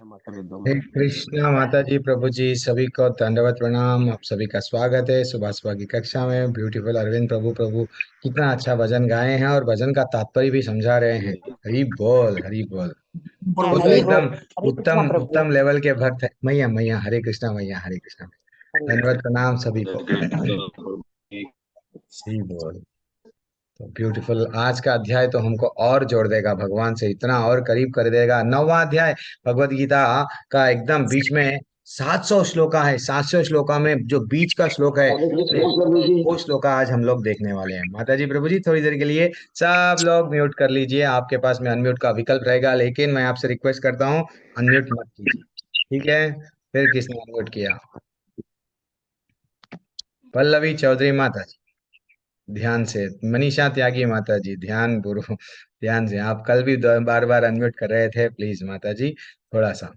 हे कृष्णा माता जी, प्रभु जी, सभी को दंडवत प्रणाम। आप सभी का स्वागत है सुबह सुबह की कक्षा में। ब्यूटीफुल अरविंद प्रभु प्रभु कितना अच्छा भजन गाए हैं और भजन का तात्पर्य भी समझा रहे हैं। हरि बोल हरि बोल। वो तो हरि बोल। एकदम हरे कृष्णा उत्तम प्रभु। उत्तम लेवल के भक्त है। मैया मैया हरे कृष्णा, मैया हरे कृष्णा। हरे दंडवत प्रणाम सभी को। हरि बोल। तो ब्यूटीफुल, आज का अध्याय तो हमको और जोड़ देगा भगवान से, इतना और करीब कर देगा। 9वां अध्याय भगवत गीता का एकदम बीच में 700 श्लोका है। 700 श्लोका में जो बीच का श्लोक है, कृष्णा प्रभु जी। वो श्लोका आज हम लोग देखने वाले हैं। माता जी, प्रभु जी, थोड़ी देर के लिए सब लोग म्यूट कर लीजिए। आपके पास में अनम्यूट का विकल्प रहेगा, लेकिन मैं आपसे रिक्वेस्ट करता हूँ अनम्यूट मत कीजिए। ठीक है? फिर किसने अनम्यूट किया? पल्लवी चौधरी माता, ध्यान से। मनीषा त्यागी माता जी, ध्यान गुरु, ध्यान से। आप कल भी बार बार अनम्यूट कर रहे थे, प्लीज माता जी थोड़ा सा।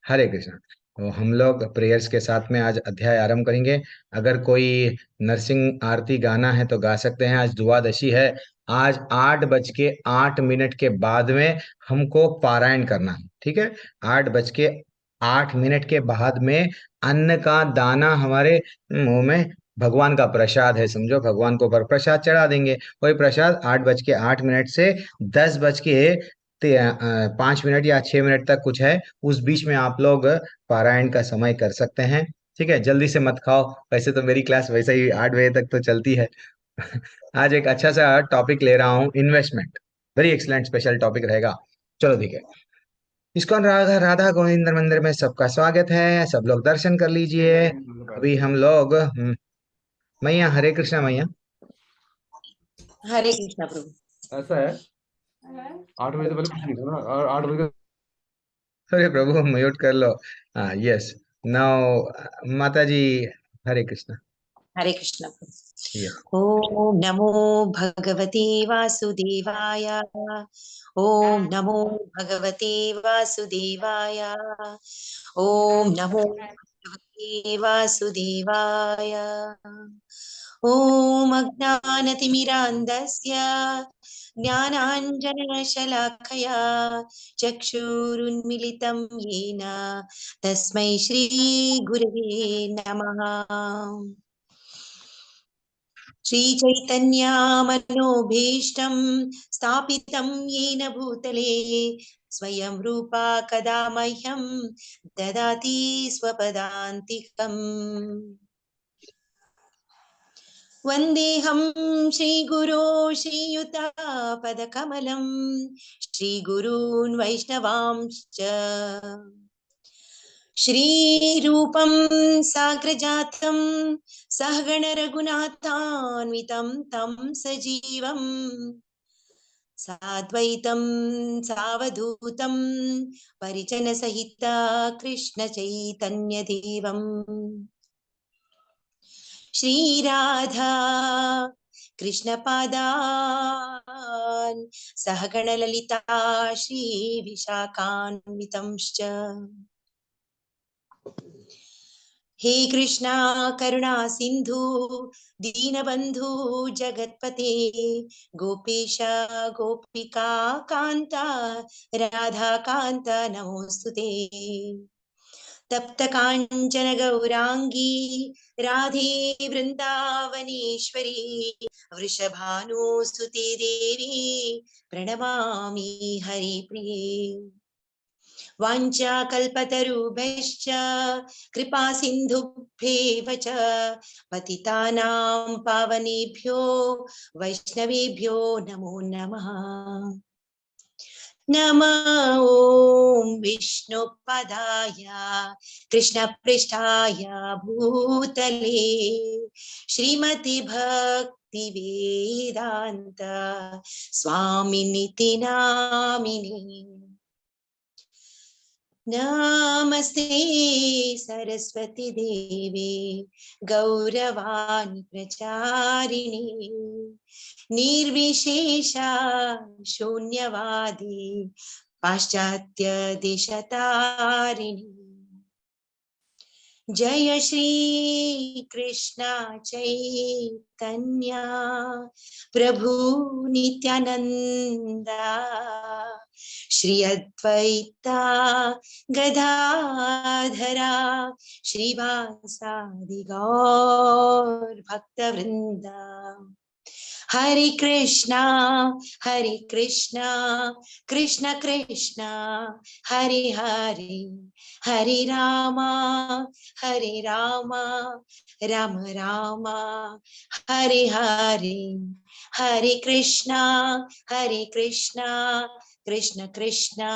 हरे कृष्णा। तो हम लोग प्रेयर्स के साथ में आज अध्याय आरंभ करेंगे। अगर कोई नरसिंह आरती गाना है तो गा सकते हैं। आज द्वादशी है। आज 8:08 के बाद में हमको पारायण करना है। ठीक है? 8:08 के बाद में अन्न का दाना हमारे मुंह में, भगवान का प्रसाद है समझो, भगवान को पर प्रसाद चढ़ा देंगे। वही प्रसाद 8:08 से 10:05 या 6 मिनट तक कुछ है, उस बीच में आप लोग पारायण का समय कर सकते हैं। ठीक है? जल्दी से मत खाओ। वैसे तो मेरी क्लास वैसे ही 8 बजे तक तो चलती है। आज एक अच्छा सा टॉपिक ले रहा हूँ, investment. Very excellent special topic रहेगा। चलो ठीक है। इस्कॉन राधा राधा गोविंद मंदिर में सबका स्वागत है। सब लोग दर्शन कर लीजिए। अभी हम लोग मैया हरे कृष्णा मैया। हरे कृष्णा प्रभु। ऐसा है। 8 बजे से पहले कुछ नहीं था ना, और 8 बजे अरे प्रभु म्यूट कर लो। हाँ, यस। नाउ माता जी, हरे कृष्णा। हरे कृष्णा यस। प्रभु। ओम नमो भगवते वासुदेवाय। ओम नमो भगवते वासुदेवाय। ओम नमो भगवते वासुदेवाय। ओम अज्ञानतिमिरान्धस्य ज्ञानाञ्जनशलाकया चक्षुरुन्मिलितं येन तस्मै श्रीगुरवे नमः। श्रीचैतन्यामनोभीष्टं स्थापितं येन भूतले स्वयं रूपा कदा मह्यं ददाति स्वपदान्तिकम्। वन्देऽहं श्रीगुरो श्रीयुतापदकमलं श्रीगुरून् वैष्णवांश्च श्रीरूपं साग्रजातं सहगण रघुनाथान्वितं तं सजीवं साद्वैतं सावधूतं परिजनसहित कृष्ण चैतन्यदेवम् श्रीराधा कृष्णपादान् सहगणललिता श्रीविशाखान्वितंश्च। हे कृष्णा करुणा सिंधु दीनबंधु जगतपते गोपेश गोपिका कांता राधा कांता नमोस्तुते। तप्त कांचन गौरांगी राधे वृंदावनेश्वरी वृषभानुसुते देवी प्रणमामि हरिप्रिये। वाञ्छाकल्पतरुभ्यश्च कृपा सिन्धुभ्येव च पतितानां पावनेभ्यो वैष्णवेभ्यो नमो नमः। नमो ॐ विष्णुपदाय कृष्णपृष्ठाय भूतले श्रीमति भक्ति वेदांत स्वामिनिति नामिने। नमस्ते सरस्वती देवी गौरवाणी प्रचारिणी निर्विशेषा शून्यवादी पाश्चात्य देशतारिणी। जय श्री कृष्ण चैतन्य प्रभु नित्यानंदा श्री अद्वैता गदाधरा श्रीवासादि गौर भक्तवृंदा। हरे कृष्णा कृष्ण कृष्णा हरे हरे, हरे रामा राम राम हरे हरे। हरे कृष्णा कृष्ण कृष्णा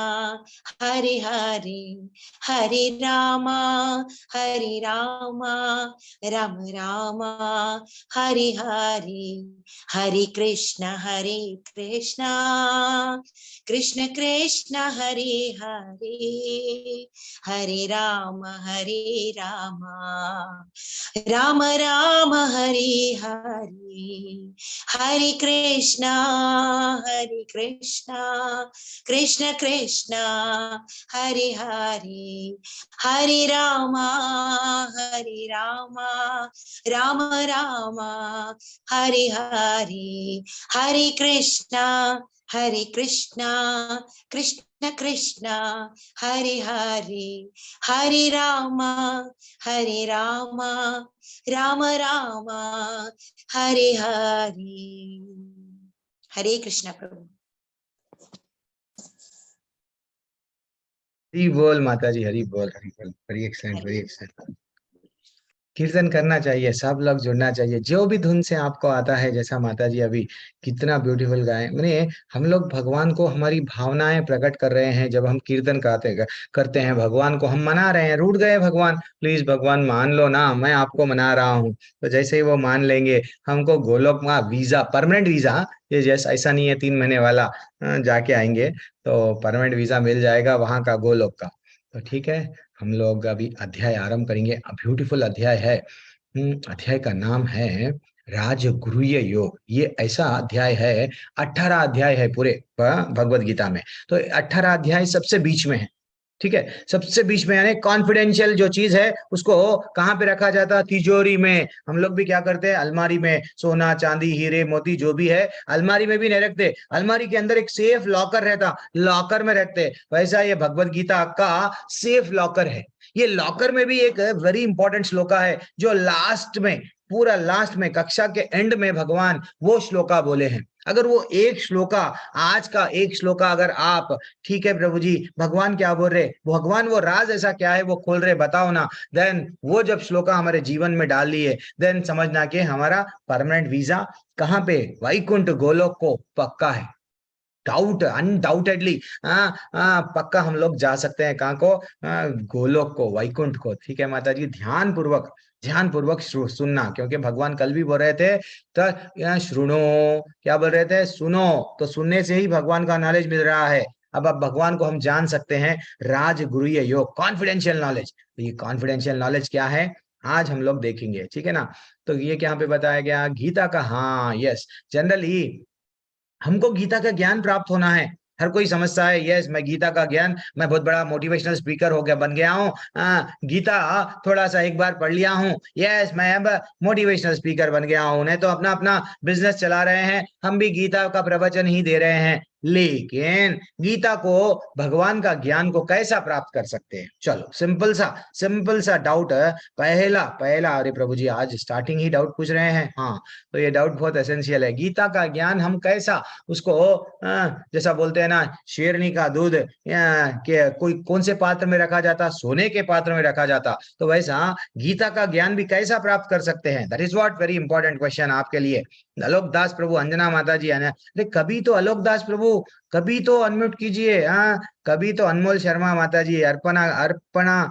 हरे हरे, हरे रामा राम राम हरे हरे। हरे कृष्णा कृष्ण कृष्ण हरे हरे, हरे राम राम राम हरे हरे। हरे कृष्णा कृष्ण कृष्ण हरे हरे, हरे राम राम राम हरे हरे। हरे कृष्णा कृष्ण कृष्ण हरे हरे, हरे राम राम राम हरे हरे। हरे कृष्णा प्रभु। हरी बोल माता जी, हरी बोल, हरी बोल। Very excellent, very excellent. कीर्तन करना चाहिए, सब लोग जुड़ना चाहिए, जो भी धुन से आपको आता है। जैसा माता जी अभी कितना ब्यूटीफुल गाए, मैंने हम लोग भगवान को हमारी भावनाएं प्रकट कर रहे हैं जब हम कीर्तन करते हैं। भगवान को हम मना रहे हैं। रूठ गए भगवान, प्लीज भगवान मान लो ना, मैं आपको मना रहा हूँ। तो जैसे ही वो मान लेंगे, हमको गोलोक में वीजा, परमानेंट वीजा, ये जैसा ऐसा नहीं है 3 महीने वाला, जाके आएंगे तो परमानेंट वीजा मिल जाएगा वहां का, गोलोक का। तो ठीक है, हम लोग अभी अध्याय आरंभ करेंगे। ब्यूटीफुल अध्याय है। अध्याय का नाम है राजगुरुय योग। ये ऐसा अध्याय है, 18 अध्याय है पूरे भगवत गीता में। तो 18 अध्याय सबसे बीच में है, ठीक है, सबसे बीच में। यानी कॉन्फिडेंशियल जो चीज है उसको कहाँ पे रखा जाता है? तिजोरी में। हम लोग भी क्या करते हैं, अलमारी में सोना चांदी हीरे मोती जो भी है अलमारी में भी नहीं रखते, अलमारी के अंदर एक सेफ लॉकर रहता, लॉकर में रखते। वैसा ये भगवत गीता का सेफ लॉकर है। ये लॉकर में भी एक वेरी इंपॉर्टेंट श्लोका है जो लास्ट में, पूरा लास्ट में, कक्षा के एंड में भगवान वो श्लोका बोले हैं। अगर वो एक श्लोका, आज का एक श्लोका अगर आप, ठीक है प्रभु जी भगवान क्या बोल रहे, भगवान वो राज ऐसा क्या है वो खोल रहे, बताओ ना, देन वो जब श्लोका हमारे जीवन में डाल लिए, देन समझना कि हमारा परमानेंट वीजा कहाँ पे, वैकुंठ गोलोक को पक्का है। डाउट अनडाउटेडली पक्का हम लोग जा सकते हैं, कहाँ को, गोलोक को, वैकुंठ को। ठीक है माता जी, ध्यान पूर्वक सुनना, क्योंकि भगवान कल भी बोल रहे थे, तो श्रुणो, क्या बोल रहे थे, सुनो। तो सुनने से ही भगवान का नॉलेज मिल रहा है। अब भगवान को हम जान सकते हैं, राजगुरुय योग, कॉन्फिडेंशियल नॉलेज। तो ये कॉन्फिडेंशियल नॉलेज क्या है, आज हम लोग देखेंगे, ठीक है ना। तो ये क्या पे बताया गया, गीता का, हाँ यस, जनरली हमको गीता का ज्ञान प्राप्त होना है। हर कोई समझता है, यस मैं गीता का ज्ञान, मैं बहुत बड़ा मोटिवेशनल स्पीकर हो गया, बन गया हूँ, गीता थोड़ा सा एक बार पढ़ लिया हूँ, यस मैं अब मोटिवेशनल स्पीकर बन गया हूँ। नहीं तो अपना अपना बिजनेस चला रहे हैं, हम भी गीता का प्रवचन ही दे रहे हैं। लेकिन गीता को, भगवान का ज्ञान को कैसा प्राप्त कर सकते हैं? चलो सिंपल सा डाउट है, पहला अरे प्रभु जी आज स्टार्टिंग ही डाउट पूछ रहे हैं। हाँ, तो ये डाउट बहुत एसेंशियल है। गीता का ज्ञान हम कैसा उसको, जैसा बोलते हैं ना, शेरनी का दूध के कोई कौन से पात्र में रखा जाता, सोने के पात्र में रखा जाता, तो वैसा गीता का ज्ञान भी कैसा प्राप्त कर सकते हैं? That is what very important question आपके लिए। आलोक दास प्रभु, अंजना माता जी, अरे कभी तो आलोक दास प्रभु, कभी तो अनम्यूट कीजिए, हाँ कभी तो अनमोल शर्मा माता जी, अपर्णा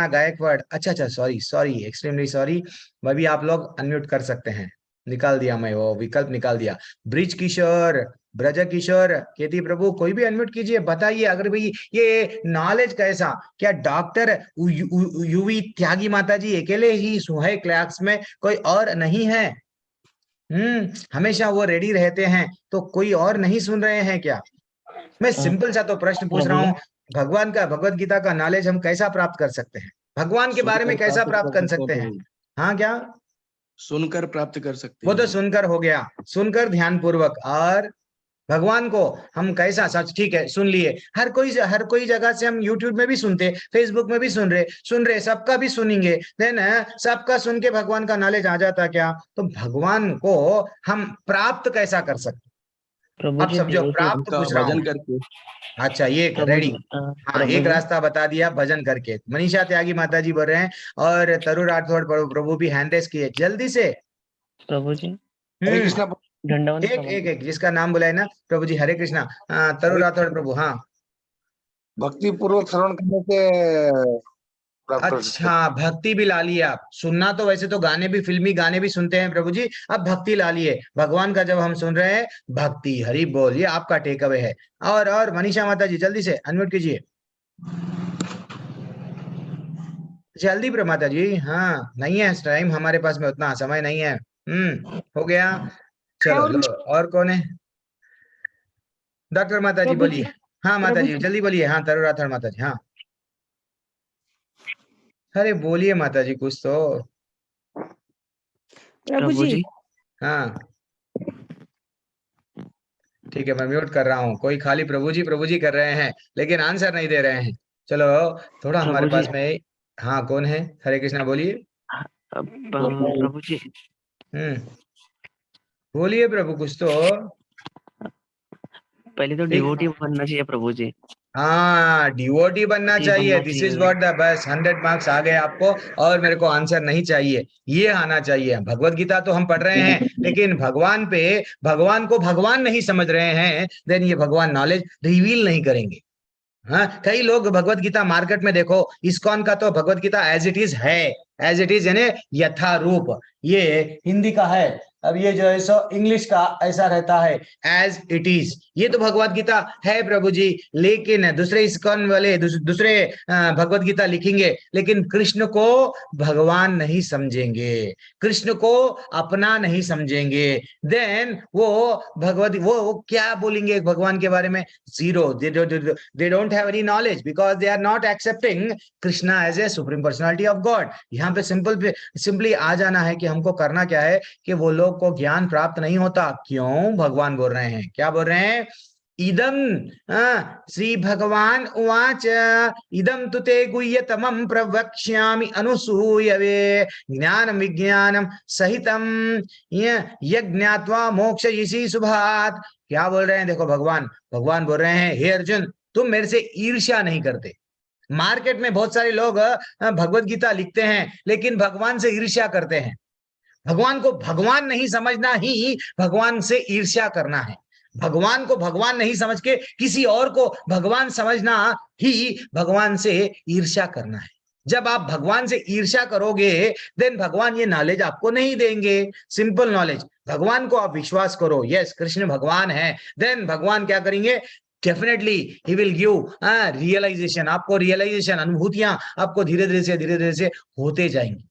गायकवाड़, अच्छा सॉरी एक्सट्रीमली सॉरी, वह भी आप लोग अनम्यूट कर सकते हैं। निकाल दिया, मैं वो विकल्प निकाल दिया। ब्रिज किशोर, ब्रज किशोर, केती प्रभु, कोई भी अनम्यूट कीजिए, बताइए अगर भाई ये नॉलेज कैसा, क्या डॉक्टर यूवी त्यागी माता जी अकेले ही है क्लास में, कोई और नहीं है? हमेशा वो रेडी रहते हैं, तो कोई और नहीं सुन रहे हैं क्या? मैं सिंपल सा तो प्रश्न पूछ रहा हूँ, भगवान का, भगवत गीता का नॉलेज हम कैसा प्राप्त कर सकते हैं, भगवान के बारे में कैसा प्राप्त कर सकते हैं? हाँ क्या, सुनकर प्राप्त कर सकते वो हैं। तो सुनकर हो गया, सुनकर ध्यान पूर्वक, और भगवान को हम कैसा सच, ठीक है सुन लिए, हर कोई जगह से हम यूट्यूब में भी सुनते, फेसबुक में भी सुन रहे, सबका भी सुनेंगे, देन सबका सुन के भगवान का नॉलेज आ जाता क्या? तो भगवान को हम प्राप्त कैसा कर सकते? प्रभु आप जी समझो, डिवोटी प्राप्त उनका पूछ रहा हूँ भजन मैं। करके। अच्छा, ये प्रभु रेडी। जी हाँ, प्रभु एक जी रास्ता बता दिया, भजन करके। मनीषा त्यागी माता जी बोल रहे हैं, और तरु राठौड़ प्रभु भी हैंड रेस किए, जल्दी से। प्रभु जी हरे हम्म। कृष्णा। दंडवत एक प्रणाम। एक एक जिसका नाम बुलाए ना प्रभु जी। हरे कृष्णा। हाँ, तरु राठौड़ प्रभु, हाँ। भक्ति पूर्वक श्रवण करने से प्राप्त कर सकते अच्छा, भक्ति भी ला लिए आप। सुनना तो वैसे तो गाने भी, फिल्मी गाने भी सुनते हैं प्रभु जी, अब भक्ति ला लिए भगवान का। जब हम सुन रहे हैं भक्ति, हरि बोल, ये आपका टेक अवे है। और मनीषा माता जी जल्दी से अनम्यूट कीजिए, जल्दी प्रमाता जी। हाँ, नहीं है टाइम हमारे पास में, उतना समय नहीं है। हो गया। चलो लो, और कौन है? डॉक्टर माता जी प्रभु जी, बोलिए। हाँ माता प्रभु जी जी, जल्दी बोलिए। हाँ, तरु राठौड़ माता जी, हाँ। अरे बोलिए माता जी कुछ तो। प्रभु प्रभु जी, जी हाँ, ठीक है, मैं म्यूट कर रहा हूँ। कोई खाली प्रभु जी कर रहे हैं, लेकिन आंसर नहीं दे रहे हैं। चलो, थोड़ा हमारे प्रभु जी पास में। हाँ, कौन है? हरे कृष्णा बोलिए। प्रभु जी हम्म, बोलिए प्रभु कुछ तो। पहले तो ठीक। डिवोटी बनना चाहिए प्रभु जी। हाँ, डिवोटी बनना डिवोटी चाहिए, बनना दिस इज चाहिए। What the bus. 100 मार्क्स आ गए आपको। और मेरे को आंसर नहीं चाहिए, ये आना चाहिए। भगवत गीता तो हम पढ़ रहे हैं, लेकिन भगवान को भगवान नहीं समझ रहे हैं, देन ये भगवान नॉलेज रिवील नहीं करेंगे। हाँ, कई लोग भगवत गीता मार्केट में देखो, इस्कॉन का तो Bhagavad Gita as it is है, एज इट इज यानी यथारूप। ये हिंदी का है, अब ये जो है सो इंग्लिश का ऐसा रहता है, एज इट इज। ये तो भगवत गीता है प्रभु जी, लेकिन दूसरे इस्कॉन वाले दूसरे भगवत गीता लिखेंगे, लेकिन कृष्ण को भगवान नहीं समझेंगे, कृष्ण को अपना नहीं समझेंगे। देन वो भगवत वो क्या बोलेंगे भगवान के बारे में? Zero. They don't have any knowledge because they are not accepting Krishna as a supreme personality of God. यहाँ पे सिंपली आ जाना है कि हमको करना क्या है, कि वो लोग को ज्ञान प्राप्त नहीं होता। क्यों? भगवान बोल रहे हैं, क्या बोल रहे हैं? इदम श्री भगवान उवाच इदम तुते गुह्यतमं प्रवक्ष्यामि अनुसूयवे ज्ञान विज्ञानम सहितम यज्ञात्वा मोक्षयिषि शुभात्। क्या बोल रहे हैं? देखो, भगवान बोल रहे हैं, हे अर्जुन, तुम मेरे से ईर्ष्या नहीं करते। मार्केट में बहुत सारे लोग भगवत गीता लिखते हैं, लेकिन भगवान से ईर्ष्या करते हैं। भगवान को भगवान नहीं समझना ही भगवान से ईर्ष्या करना है। भगवान को भगवान नहीं समझ के किसी और को भगवान समझना ही भगवान से ईर्ष्या करना है। जब आप भगवान से ईर्ष्या करोगे, देन भगवान ये नॉलेज आपको नहीं देंगे, सिंपल नॉलेज। भगवान को आप विश्वास करो, यस कृष्ण भगवान है, देन भगवान क्या करेंगे? Definitely he will give realization. आपको रियलाइजेशन, अनुभूतियां आपको धीरे धीरे से होते जाएंगी,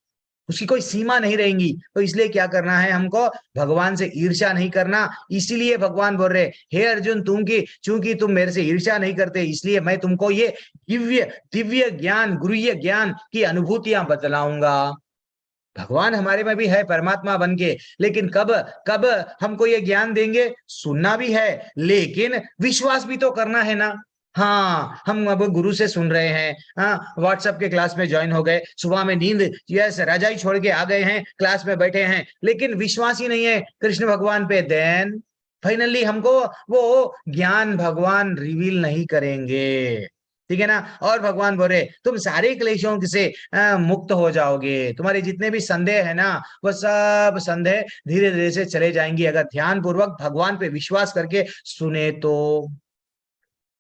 उसकी कोई सीमा नहीं रहेंगी। तो इसलिए क्या करना है हमको? भगवान से ईर्ष्या नहीं करना। इसीलिए भगवान बोल रहे, हे अर्जुन, चूंकि तुम मेरे से ईर्ष्या नहीं करते, इसलिए मैं तुमको ये दिव्य दिव्य ज्ञान, गुरुय ज्ञान की अनुभूतियां बतलाऊंगा। भगवान हमारे में भी है परमात्मा बन के, लेकिन कब कब हमको ये ज्ञान देंगे? सुनना भी है, लेकिन विश्वास भी तो करना है ना। हाँ, हम अब गुरु से सुन रहे हैं, हाँ, व्हाट्सएप के क्लास में ज्वाइन हो गए, सुबह में नींद यस रजाई छोड़ के आ गए हैं, क्लास में बैठे हैं, लेकिन विश्वास ही नहीं है कृष्ण भगवान पे, देन फाइनली हमको वो ज्ञान भगवान रिवील नहीं करेंगे। ठीक है ना? और भगवान बोले, तुम सारे क्लेशों से मुक्त हो जाओगे। तुम्हारे जितने भी संदेह है ना, वो सब संदेह धीरे धीरे से चले जाएंगे, अगर ध्यान पूर्वक भगवान पे विश्वास करके सुने तो।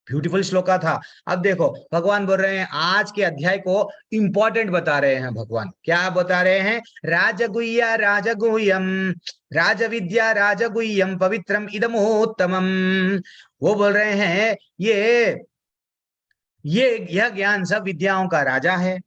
ब्यूटीफुल श्लोका था। अब देखो, भगवान बोल रहे हैं, आज के अध्याय को इंपॉर्टेंट बता रहे हैं भगवान। क्या बता रहे हैं? राजगुह्य राजगुह्यम राजविद्या राजगुह्यम पवित्रम इदमोत्तमम। वो बोल रहे हैं, यह ज्ञान सब विद्याओं का राजा है,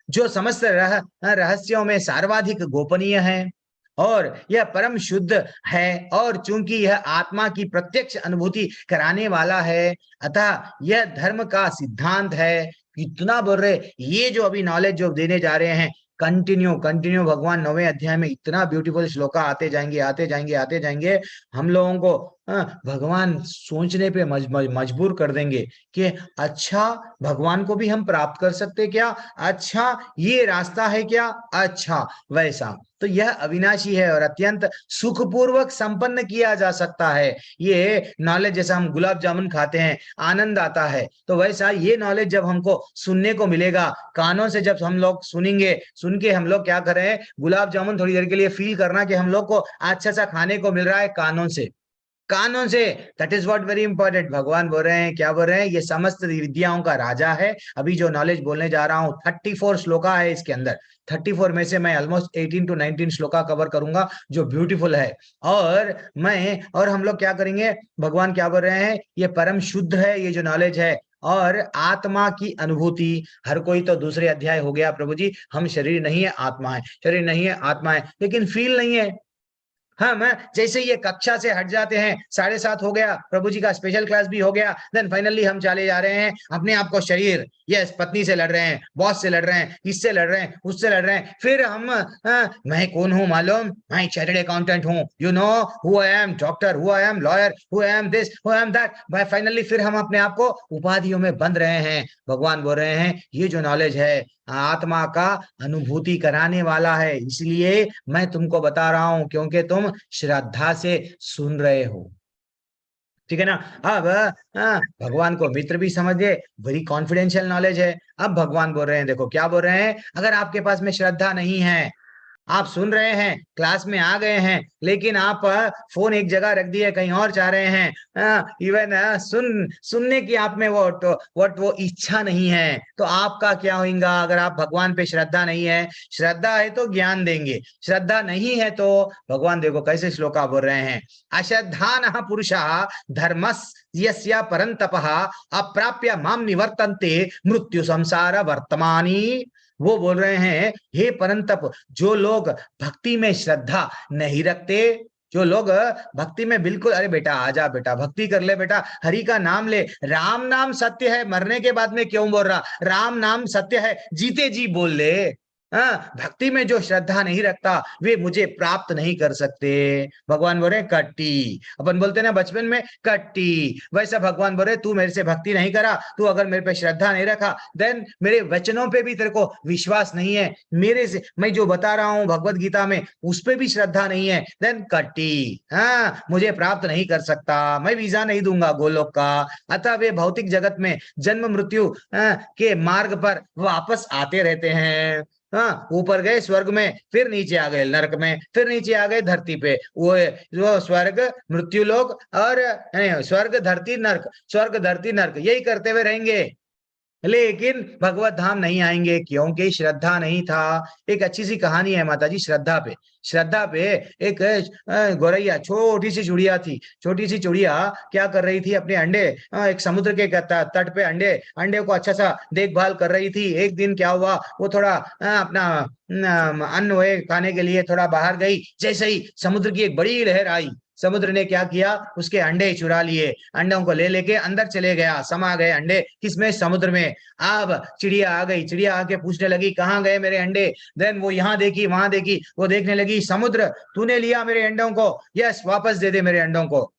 जो समस्त रहस्यों में सर्वाधिक गोपनीय है, और यह परम शुद्ध है, और चूंकि यह आत्मा की प्रत्यक्ष अनुभूति कराने वाला है, अतः यह धर्म का सिद्धांत है। इतना बोल रहे, ये जो अभी नॉलेज जो देने जा रहे हैं, कंटिन्यू कंटिन्यू भगवान 9वें अध्याय में इतना ब्यूटीफुल श्लोका आते जाएंगे, आते जाएंगे, आते जाएंगे। हम लोगों को भगवान सोचने पे मजबूर कर देंगे कि अच्छा, भगवान को भी हम प्राप्त कर सकते क्या, अच्छा ये रास्ता है क्या, अच्छा वैसा। तो यह अविनाशी है और अत्यंत सुखपूर्वक संपन्न किया जा सकता है। ये नॉलेज, जैसा हम गुलाब जामुन खाते हैं आनंद आता है, तो वैसा ये नॉलेज जब हमको सुनने को मिलेगा, कानों से जब हम लोग सुनेंगे, सुन के हम लोग क्या कर रहे हैं, गुलाब जामुन थोड़ी देर के लिए फील करना कि हम लोग को अच्छा सा खाने को मिल रहा है कानों से, कानों से। That is what very important. भगवान बोल रहे हैं, क्या बोल रहे हैं, ये समस्त विद्याओं का राजा है। अभी जो नॉलेज बोलने जा रहा हूँ 34 श्लोका है इसके अंदर, 34 में से मैं ऑलमोस्ट 18 to 19 श्लोका कवर करूंगा जो ब्यूटीफुल है। और हम लोग क्या करेंगे, भगवान क्या बोल रहे हैं, ये परम शुद्ध है ये जो नॉलेज है। और आत्मा की अनुभूति, हर कोई तो दूसरे अध्याय हो गया प्रभु जी, हम शरीर नहीं है आत्मा है, शरीर नहीं है आत्मा है, लेकिन फील नहीं है। हम जैसे ये कक्षा से हट जाते हैं, 7:30 हो गया, प्रभु जी का स्पेशल क्लास भी हो गया, देन फाइनली हम चले जा रहे हैं अपने आप को शरीर, यस, पत्नी से लड़ रहे हैं, बॉस से लड़ रहे हैं, इससे लड़ रहे हैं, उससे लड़ रहे हैं। फिर हम मैं कौन हूं मालूम, मैं चार्टर्ड अकाउंटेंट हूं, you know who I am, doctor who I am, lawyer who I am, this who I am that. By finally फिर हम अपने आप को उपाधियों में बंध रहे हैं। भगवान बोल रहे हैं ये जो नॉलेज है आत्मा का अनुभूति कराने वाला है, इसलिए मैं तुमको बता रहा हूं, क्योंकि तुम श्रद्धा से सुन रहे हो। ठीक है ना। अब भगवान को मित्र भी समझे, बड़ी कॉन्फिडेंशियल नॉलेज है। अब भगवान बोल रहे हैं, देखो क्या बोल रहे हैं, अगर आपके पास में श्रद्धा नहीं है, आप सुन रहे हैं, क्लास में आ गए हैं, लेकिन आप फोन एक जगह रख दिए कहीं और जा रहे हैं, इवन सुनने की आप में वो इच्छा नहीं है, तो आपका क्या होगा अगर आप भगवान पे श्रद्धा नहीं है। श्रद्धा है तो ज्ञान देंगे, श्रद्धा नहीं है तो भगवान देखो कैसे श्लोका बोल रहे हैं, अश्रद्धानः पुरुषः धर्मस् यस्य परन्तपः अप्राप्य माम निवर्तन्ते मृत्यु संसार वर्तमानी। वो बोल रहे हैं, हे परंतप, जो लोग भक्ति में श्रद्धा नहीं रखते, जो लोग भक्ति में बिल्कुल, अरे बेटा आजा बेटा भक्ति कर ले बेटा, हरि का नाम ले, राम नाम सत्य है, मरने के बाद में क्यों बोल रहा, राम नाम सत्य है, जीते जी बोल ले। भक्ति में जो श्रद्धा नहीं रखता वे मुझे प्राप्त नहीं कर सकते। भगवान बोल रहे कट्टी, अपन बोलते ना बचपन में कट्टी, वैसा भगवान बोल रहे तू मेरे से भक्ति नहीं करा, तू अगर मेरे पे श्रद्धा नहीं रखा, देन मेरे वचनों पे भी तेरे को विश्वास नहीं है, मेरे से मैं जो बता रहा हूं भगवत गीता में उस पे भी श्रद्धा नहीं है, देन कट्टी, मुझे प्राप्त नहीं कर सकता, मैं वीजा नहीं दूंगा गोलोक का। अतः वे भौतिक जगत में जन्म मृत्यु के मार्ग पर वापस आते रहते हैं। हाँ, ऊपर गए स्वर्ग में, फिर नीचे आ गए नरक में, फिर नीचे आ गए धरती पे, वो स्वर्ग मृत्यु लोक और स्वर्ग धरती नरक, स्वर्ग धरती नरक, यही करते हुए रहेंगे, लेकिन भगवत धाम नहीं आएंगे क्योंकि श्रद्धा नहीं था। एक अच्छी सी कहानी है माता जी श्रद्धा पे। श्रद्धा पे एक गौरैया, छोटी सी चिड़िया थी, छोटी सी चिड़िया क्या कर रही थी, अपने अंडे एक समुद्र के तट पे अंडे को अच्छा सा देखभाल कर रही थी। एक दिन क्या हुआ, वो थोड़ा अपना अन्न खाने के लिए थोड़ा बाहर गई, जैसे ही समुद्र की एक बड़ी लहर आई, समुद्र ने क्या किया, उसके अंडे चुरा लिए, अंडों को ले लेके अंदर चले गया, समा गए अंडे किसमें, समुद्र में। अब चिड़िया आ गई, चिड़िया आके पूछने लगी कहाँ गए मेरे अंडे, देन वो यहाँ देखी वहां देखी, वो देखने लगी, समुद्र तूने लिया मेरे अंडों को, यस वापस दे दे मेरे अंडों को।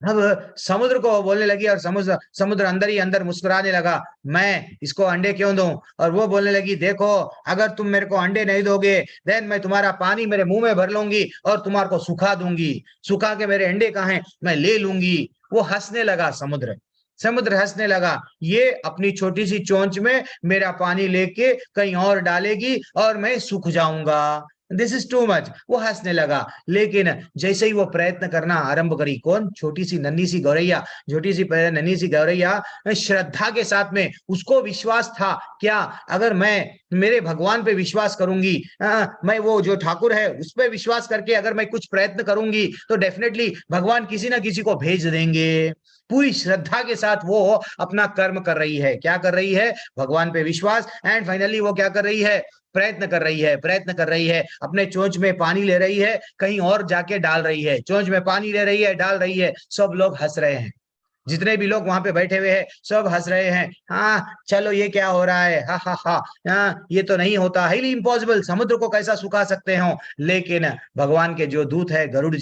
अब समुद्र को बोलने लगी और समुद्र अंदर ही अंदर मुस्कुराने लगा, मैं इसको अंडे क्यों दूं। और वो बोलने लगी, देखो अगर तुम मेरे को अंडे नहीं दोगे, देन मैं तुम्हारा पानी मेरे मुंह में भर लूंगी और तुम्हारे को सुखा दूंगी, सुखा के मेरे अंडे कहाँ हैं मैं ले लूंगी। वो हंसने लगा, समुद्र हंसने लगा, ये अपनी छोटी सी चोंच में मेरा पानी लेके कहीं और डालेगी और मैं सूख जाऊंगा, दिस इज टू मच। वो हंसने लगा, लेकिन जैसे ही वो प्रयत्न करना आरंभ करी, कौन, छोटी सी नन्ही सी गौरैया, छोटी सी नन्ही सी गौरैया श्रद्धा के साथ में, उसको विश्वास था क्या, अगर मैं मेरे भगवान पे विश्वास करूंगी, मैं वो जो ठाकुर है उस पे विश्वास करके अगर मैं कुछ प्रयत्न करूंगी तो डेफिनेटली भगवान किसी ना किसी को भेज देंगे। पूरी श्रद्धा के साथ वो अपना कर्म कर रही है, क्या कर रही है, भगवान पे विश्वास, एंड फाइनली वो क्या कर रही है, प्रयत्न कर रही है, अपने चोंच में पानी ले रही है, कहीं और जाके डाल रही है, चोंच में पानी ले रही है, डाल रही है, सब लोग हंस रहे हैं, जितने भी लोग वहां पे बैठे हुए हैं सब हंस रहे हैं, हाँ चलो ये क्या हो रहा है, हा हा हा, हाँ ये तो नहीं होता, हाईली इम्पॉसिबल, समुद्र को कैसा सुखा सकते हो। लेकिन भगवान के जो दूत है गरुड़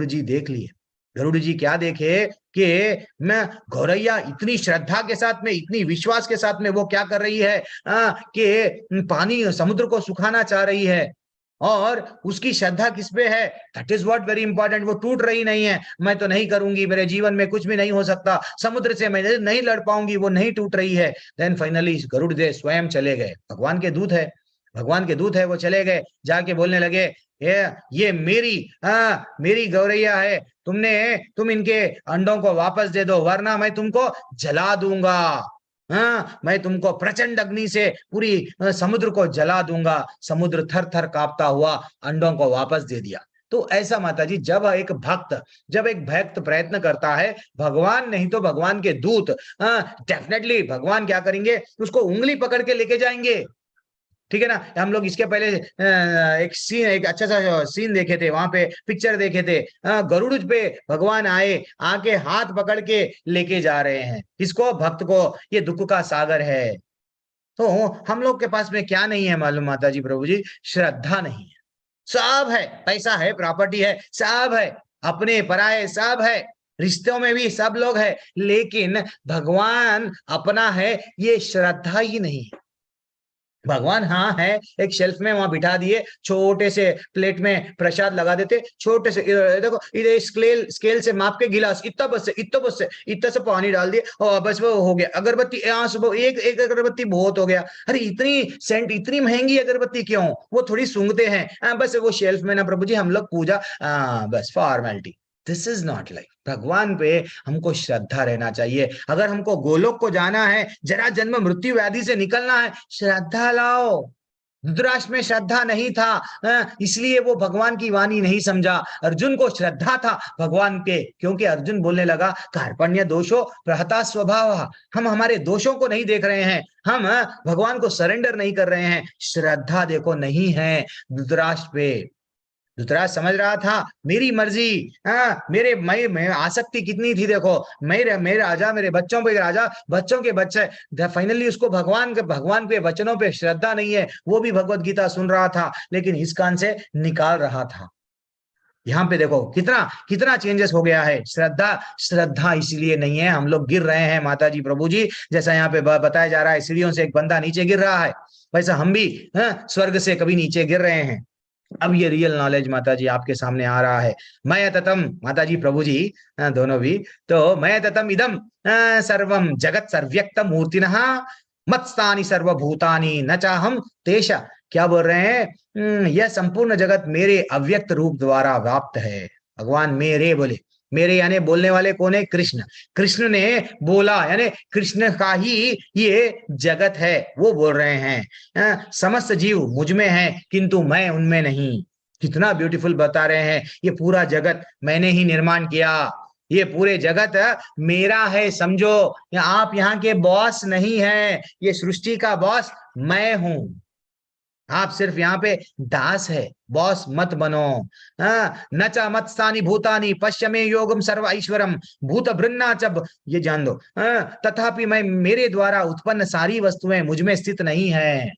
जी देख लिए, गरुड़ जी क्या देखे कि मैं गौरैया इतनी श्रद्धा के साथ में, इतनी विश्वास के साथ में वो क्या कर रही है कि पानी समुद्र को सुखाना चाह रही है, और उसकी श्रद्धा किस पे है, that is what very important. वो टूट रही नहीं है, मैं तो नहीं करूंगी, मेरे जीवन में कुछ भी नहीं हो सकता, समुद्र से मैं नहीं लड़ पाऊंगी, वो नहीं टूट रही है। देन फाइनली गरुड़ देव स्वयं चले गए, भगवान के दूत है, भगवान के दूत है, वो चले गए, जाके बोलने लगे ये मेरी गौरैया है, तुम इनके अंडों को वापस दे दो, वरना मैं तुमको जला दूंगा। मैं तुमको प्रचंड अग्नि से पूरी समुद्र को जला दूंगा। समुद्र थर थर कांपता हुआ अंडों को वापस दे दिया। तो ऐसा माता जी, जब एक भक्त प्रयत्न करता है, भगवान नहीं तो भगवान के दूत डेफिनेटली भगवान क्या करेंगे, उसको उंगली पकड़ के लेके जाएंगे। ठीक है ना। हम लोग इसके पहले एक अच्छा सा सीन देखे थे, वहां पे पिक्चर देखे थे, गरुड़ पे भगवान आए, आके हाथ पकड़ के लेके जा रहे हैं इसको, भक्त को। ये दुख का सागर है। तो हम लोग के पास में क्या नहीं है मालूम माता जी, प्रभु जी, श्रद्धा नहीं है। सब है, पैसा है, प्रॉपर्टी है, सब है, अपने पराये सब है, रिश्तों में भी सब लोग है, लेकिन भगवान अपना है, ये श्रद्धा ही नहीं है। भगवान हाँ है, एक शेल्फ में वहां बिठा दिए, छोटे से प्लेट में प्रसाद लगा देते, छोटे से देखो इधर स्केल से माप के गिलास, इतना से पानी डाल दिए और बस वो हो गया। अगरबत्ती यहाँ सुबह एक अगरबत्ती बहुत हो गया। अरे इतनी सेंट, इतनी महंगी अगरबत्ती क्यों, वो थोड़ी सूंघते हैं, बस वो शेल्फ में ना प्रभु जी हम लोग पूजा, बस formality. This is not like. भगवान पे हमको श्रद्धा रहना चाहिए। अगर हमको गोलोक को जाना है, जरा जन्म मृत्यु व्याधि से निकलना है, श्रद्धा लाओ। धृतराष्ट्र में श्रद्धा नहीं था, इसलिए वो भगवान की वाणी नहीं समझा। अर्जुन को श्रद्धा था भगवान पे, क्योंकि अर्जुन बोलने लगा कार्पण्य दोषो प्रहता स्वभाव। हम हमारे दोषों को नहीं देख रहे हैं, हम भगवान को सरेंडर नहीं कर रहे हैं। श्रद्धा देखो नहीं है धृतराष्ट्र पे। धृतराष्ट्र समझ रहा था मेरी मर्जी, मैं आसक्ति कितनी थी देखो, मेरे राजा, मेरे बच्चों पे राजा, बच्चों के बच्चे। फाइनली उसको भगवान पे वचनों पे श्रद्धा नहीं है। वो भी भगवत गीता सुन रहा था, लेकिन इस कान से निकाल रहा था। यहाँ पे देखो कितना चेंजेस हो गया है। श्रद्धा इसलिए नहीं है, हम लोग गिर रहे हैं माता जी, प्रभु जी। जैसा यहाँ पे बताया जा रहा है, सीढ़ियों से एक बंदा नीचे गिर रहा है, वैसा हम भी स्वर्ग से कभी नीचे गिर रहे हैं। अब ये रियल नॉलेज माता जी आपके सामने आ रहा है। मैं ततम माता जी, प्रभु जी दोनों भी, तो मैं ततम इदम सर्वम जगत सर्व्यक्त मूर्तिनः मत्स्थानि सर्वभूतानि न चाहम तेषा। क्या बोल रहे हैं, यह संपूर्ण जगत मेरे अव्यक्त रूप द्वारा व्याप्त है। भगवान मेरे बोले, मेरे यानी बोलने वाले कौन है, कृष्ण। कृष्ण ने बोला, यानी कृष्ण का ही ये जगत है, वो बोल रहे हैं समस्त जीव मुझ में है किंतु मैं उनमें नहीं। कितना ब्यूटीफुल बता रहे हैं, ये पूरा जगत मैंने ही निर्माण किया, ये पूरे जगत मेरा है समझो। आप यहाँ के बॉस नहीं है, ये सृष्टि का बॉस मैं हूं। आप सिर्फ यहाँ पे दास है, बॉस मत बनो। न च मत्स्थानि भूतानि पश्यमे योगम सर्व ऐश्वरम भूत भृन्ना च, ये जान दो। तथापि मैं, मेरे द्वारा उत्पन्न सारी वस्तुएं मुझ में स्थित नहीं है।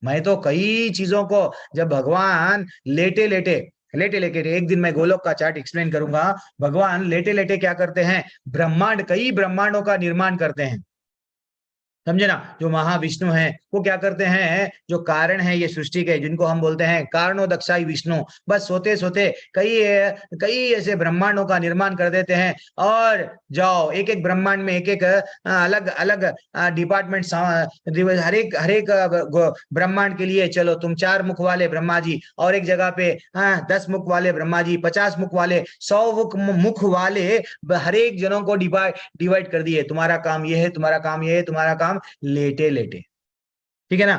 मैं तो कई चीजों को, जब भगवान लेटे लेटे एक दिन मैं गोलोक का चार्ट एक्सप्लेन करूंगा। भगवान लेटे लेटे क्या करते हैं, कई ब्रह्मांडों का निर्माण करते हैं, समझे ना। जो महाविष्णु है वो क्या करते हैं, जो कारण है ये सृष्टि के, जिनको हम बोलते हैं कारणोदक्षाई विष्णु, बस सोते सोते कई ऐसे ब्रह्मांडों का निर्माण कर देते हैं। और जाओ एक एक ब्रह्मांड में एक एक अलग अलग डिपार्टमेंट, हर एक ब्रह्मांड के लिए चलो तुम 4 मुख वाले ब्रह्मा जी, और एक जगह पे 10 मुख वाले ब्रह्मा जी, 50 मुख वाले, 100 मुख वाले, हर एक जनों को डिवाइड कर दिए। तुम्हारा काम ये है, तुम्हारा काम ये है, तुम्हारा काम लेटे लेटे। ठीक है ना।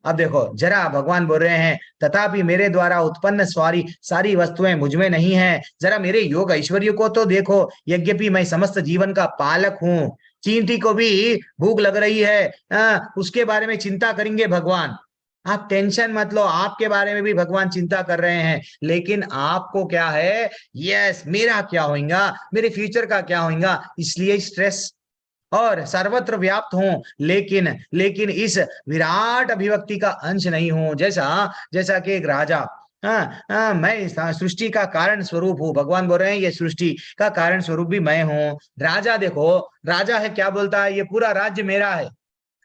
अब देखो जरा, भगवान बोल रहे हैं तथापि मेरे द्वारा उत्पन्न सारी वस्तुएं मुझ में नहीं है। जरा मेरे योग ऐश्वर्य को तो देखो। यद्यपि मैं समस्त जीवन का पालक हूं, चींटी को भी भूख लग रही है, उसके बारे में चिंता करेंगे भगवान। आप टेंशन मत लो, आपके बारे में भी भगवान चिंता कर रहे हैं। लेकिन आपको क्या है, यस मेरा क्या होगा, मेरे फ्यूचर का क्या होगा, इसलिए स्ट्रेस और सर्वत्र व्याप्त हूं, लेकिन इस विराट अभिव्यक्ति का अंश नहीं हूं। जैसा कि एक राजा मैं सृष्टि का कारण स्वरूप हूँ। भगवान बोल रहे हैं ये सृष्टि का कारण स्वरूप भी मैं हूँ। राजा देखो, राजा है क्या बोलता है, ये पूरा राज्य मेरा है।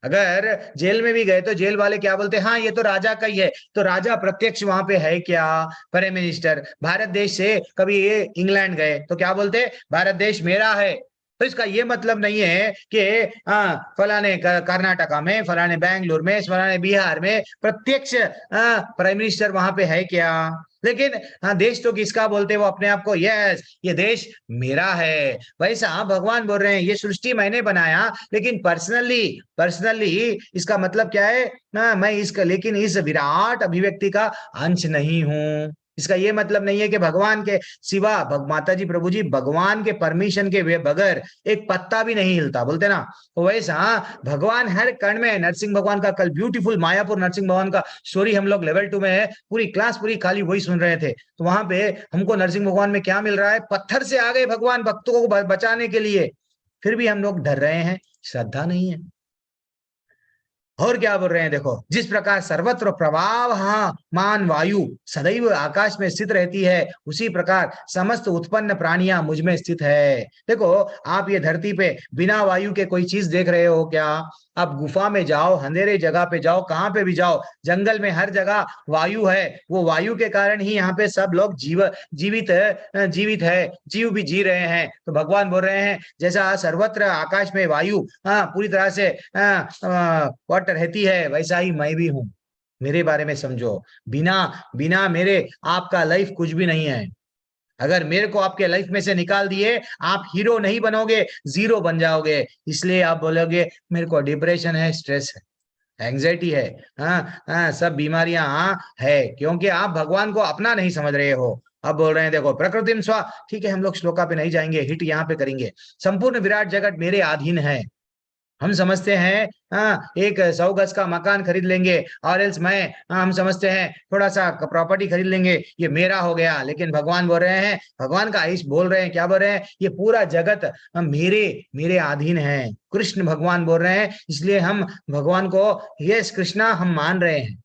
अगर जेल में भी गए तो जेल वाले क्या बोलते हैं, हाँ ये तो राजा का ही है। तो राजा प्रत्यक्ष वहां पे है क्या? प्राइम मिनिस्टर भारत देश से कभी ये इंग्लैंड गए तो क्या बोलते, भारत देश मेरा है। तो इसका ये मतलब नहीं है कि फलाने कर्नाटका में, फलाने बैंगलोर में, फलाने बिहार में प्रत्यक्ष प्राइम मिनिस्टर वहां पे है क्या। लेकिन हाँ, देश तो किसका बोलते हैं वो अपने आप को, यस ये देश मेरा है। वैसा भगवान बोल रहे हैं ये सृष्टि मैंने बनाया, लेकिन पर्सनली पर्सनली इसका मतलब क्या है, मैं इसका, लेकिन इस विराट अभिव्यक्ति का अंश नहीं हूं। इसका ये मतलब नहीं है कि भगवान के सिवा, माता जी प्रभु जी, भगवान के परमिशन के बगैर एक पत्ता भी नहीं हिलता, बोलते ना। तो वैसा भगवान हर कण में, नरसिंह भगवान का कल ब्यूटीफुल मायापुर नरसिंह भगवान का स्टोरी हम लोग लेवल 2 में है, पूरी क्लास पूरी खाली वही सुन रहे थे। तो वहां पे हमको नरसिंह भगवान में क्या मिल रहा है, पत्थर से आ गए भगवान भक्तों को बचाने के लिए, फिर भी हम लोग डर रहे हैं, श्रद्धा नहीं है। और क्या बोल रहे हैं देखो, जिस प्रकार सर्वत्र प्रवाहमान वायु सदैव आकाश में स्थित रहती है, उसी प्रकार समस्त उत्पन्न प्राणियां मुझ में स्थित है। देखो आप ये धरती पे बिना वायु के कोई चीज देख रहे हो क्या? आप गुफा में जाओ, अंधेरे जगह पे जाओ, कहां पे भी जाओ, जंगल में हर जगह वायु है। वो वायु के कारण ही यहाँ पे सब लोग जीवित है, जीव भी जी रहे हैं। तो भगवान बोल रहे हैं जैसा सर्वत्र आकाश में वायु पूरी तरह से वाटर रहती है, वैसा ही मैं भी हूं। मेरे बारे में समझो, बिना बिना मेरे आपका लाइफ कुछ भी नहीं है। अगर मेरे को आपके लाइफ में से निकाल दिए, आप हीरो नहीं बनोगे, जीरो बन जाओगे। इसलिए आप बोलोगे मेरे को डिप्रेशन है, स्ट्रेस है, एंग्जाइटी है, सब बीमारियां है, क्योंकि आप भगवान को अपना नहीं समझ रहे हो। अब बोल रहे हैं देखो प्रकृति स्वा, ठीक है हम लोग श्लोका पे नहीं जाएंगे, हिट यहाँ पे करेंगे। संपूर्ण विराट जगत मेरे अधीन है। हम समझते हैं एक 100 गज का मकान खरीद लेंगे, और एल्स हम समझते हैं थोड़ा सा प्रॉपर्टी खरीद लेंगे, ये मेरा हो गया। लेकिन भगवान बोल रहे हैं, भगवान का आइश बोल रहे हैं, क्या बोल रहे हैं, ये पूरा जगत मेरे मेरे अधीन है। कृष्ण भगवान बोल रहे हैं, इसलिए हम भगवान को यस कृष्णा हम मान रहे हैं।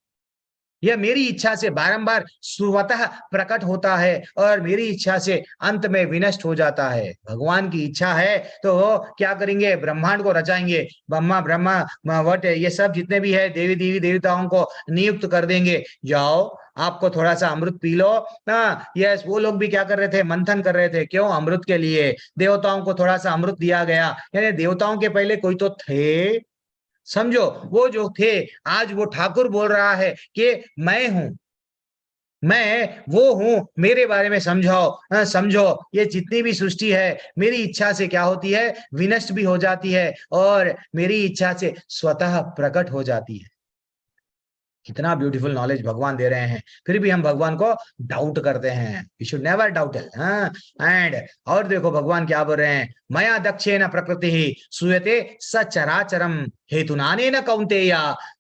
यह मेरी इच्छा से बारंबार स्वतः प्रकट होता है और मेरी इच्छा से अंत में विनष्ट हो जाता है। भगवान की इच्छा है तो क्या करेंगे, ब्रह्मांड को रचाएंगे। ब्रह्मा वट ये सब जितने भी है देवी देवताओं को नियुक्त कर देंगे, जाओ आपको थोड़ा सा अमृत पी लो। यस वो लोग भी क्या कर रहे थे, मंथन कर रहे थे, क्यों, अमृत के लिए। देवताओं को थोड़ा सा अमृत दिया गया, यानी देवताओं के पहले कोई तो थे, समझो। वो जो थे, आज वो ठाकुर बोल रहा है कि मैं हूं, मैं वो हूं, मेरे बारे में समझाओ। समझो ये जितनी भी सृष्टि है मेरी इच्छा से क्या होती है, विनष्ट भी हो जाती है, और मेरी इच्छा से स्वतः प्रकट हो जाती है। कितना ब्यूटीफुल नॉलेज भगवान दे रहे हैं, फिर भी हम भगवान को डाउट करते हैं। You should never doubt it. And और देखो भगवान क्या बोल रहे हैं, मया दक्षेण प्रकृति ही सूयते सचराचरम हेतुनानेन कौन्तेय।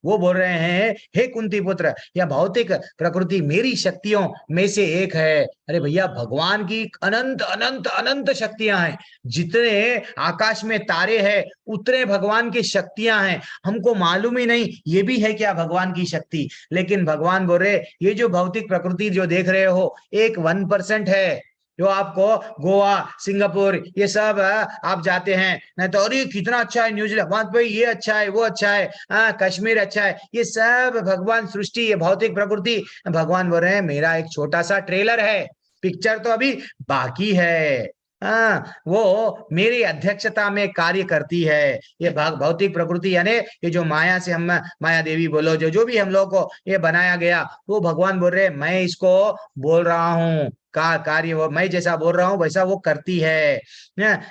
वो बोल रहे हैं हे कुंती पुत्र, यह भौतिक प्रकृति मेरी शक्तियों में से एक है। अरे भैया भगवान की अनंत अनंत अनंत शक्तियां हैं। जितने आकाश में तारे हैं उतने भगवान की शक्तियां हैं। हमको मालूम ही नहीं ये भी है क्या भगवान की शक्ति। लेकिन भगवान बोल रहे ये जो भौतिक प्रकृति जो देख रहे हो एक 1% है। जो आपको गोवा, सिंगापुर ये सब आप जाते हैं नहीं तो अरे कितना अच्छा है न्यूजीलैंड, वहां पे ये अच्छा है, वो अच्छा है, कश्मीर अच्छा है, ये सब भगवान सृष्टि, ये भौतिक प्रकृति। भगवान बोल रहे हैं मेरा एक छोटा सा ट्रेलर है, पिक्चर तो अभी बाकी है। वो मेरी अध्यक्षता में कार्य करती है। ये भौतिक प्रकृति यानी ये जो माया से हम माया देवी बोलो, जो भी हम लोग को ये बनाया गया, वो भगवान बोल रहे हैं मैं इसको बोल रहा हूँ का कार्य, वो मैं जैसा बोल रहा हूँ वैसा वो करती है,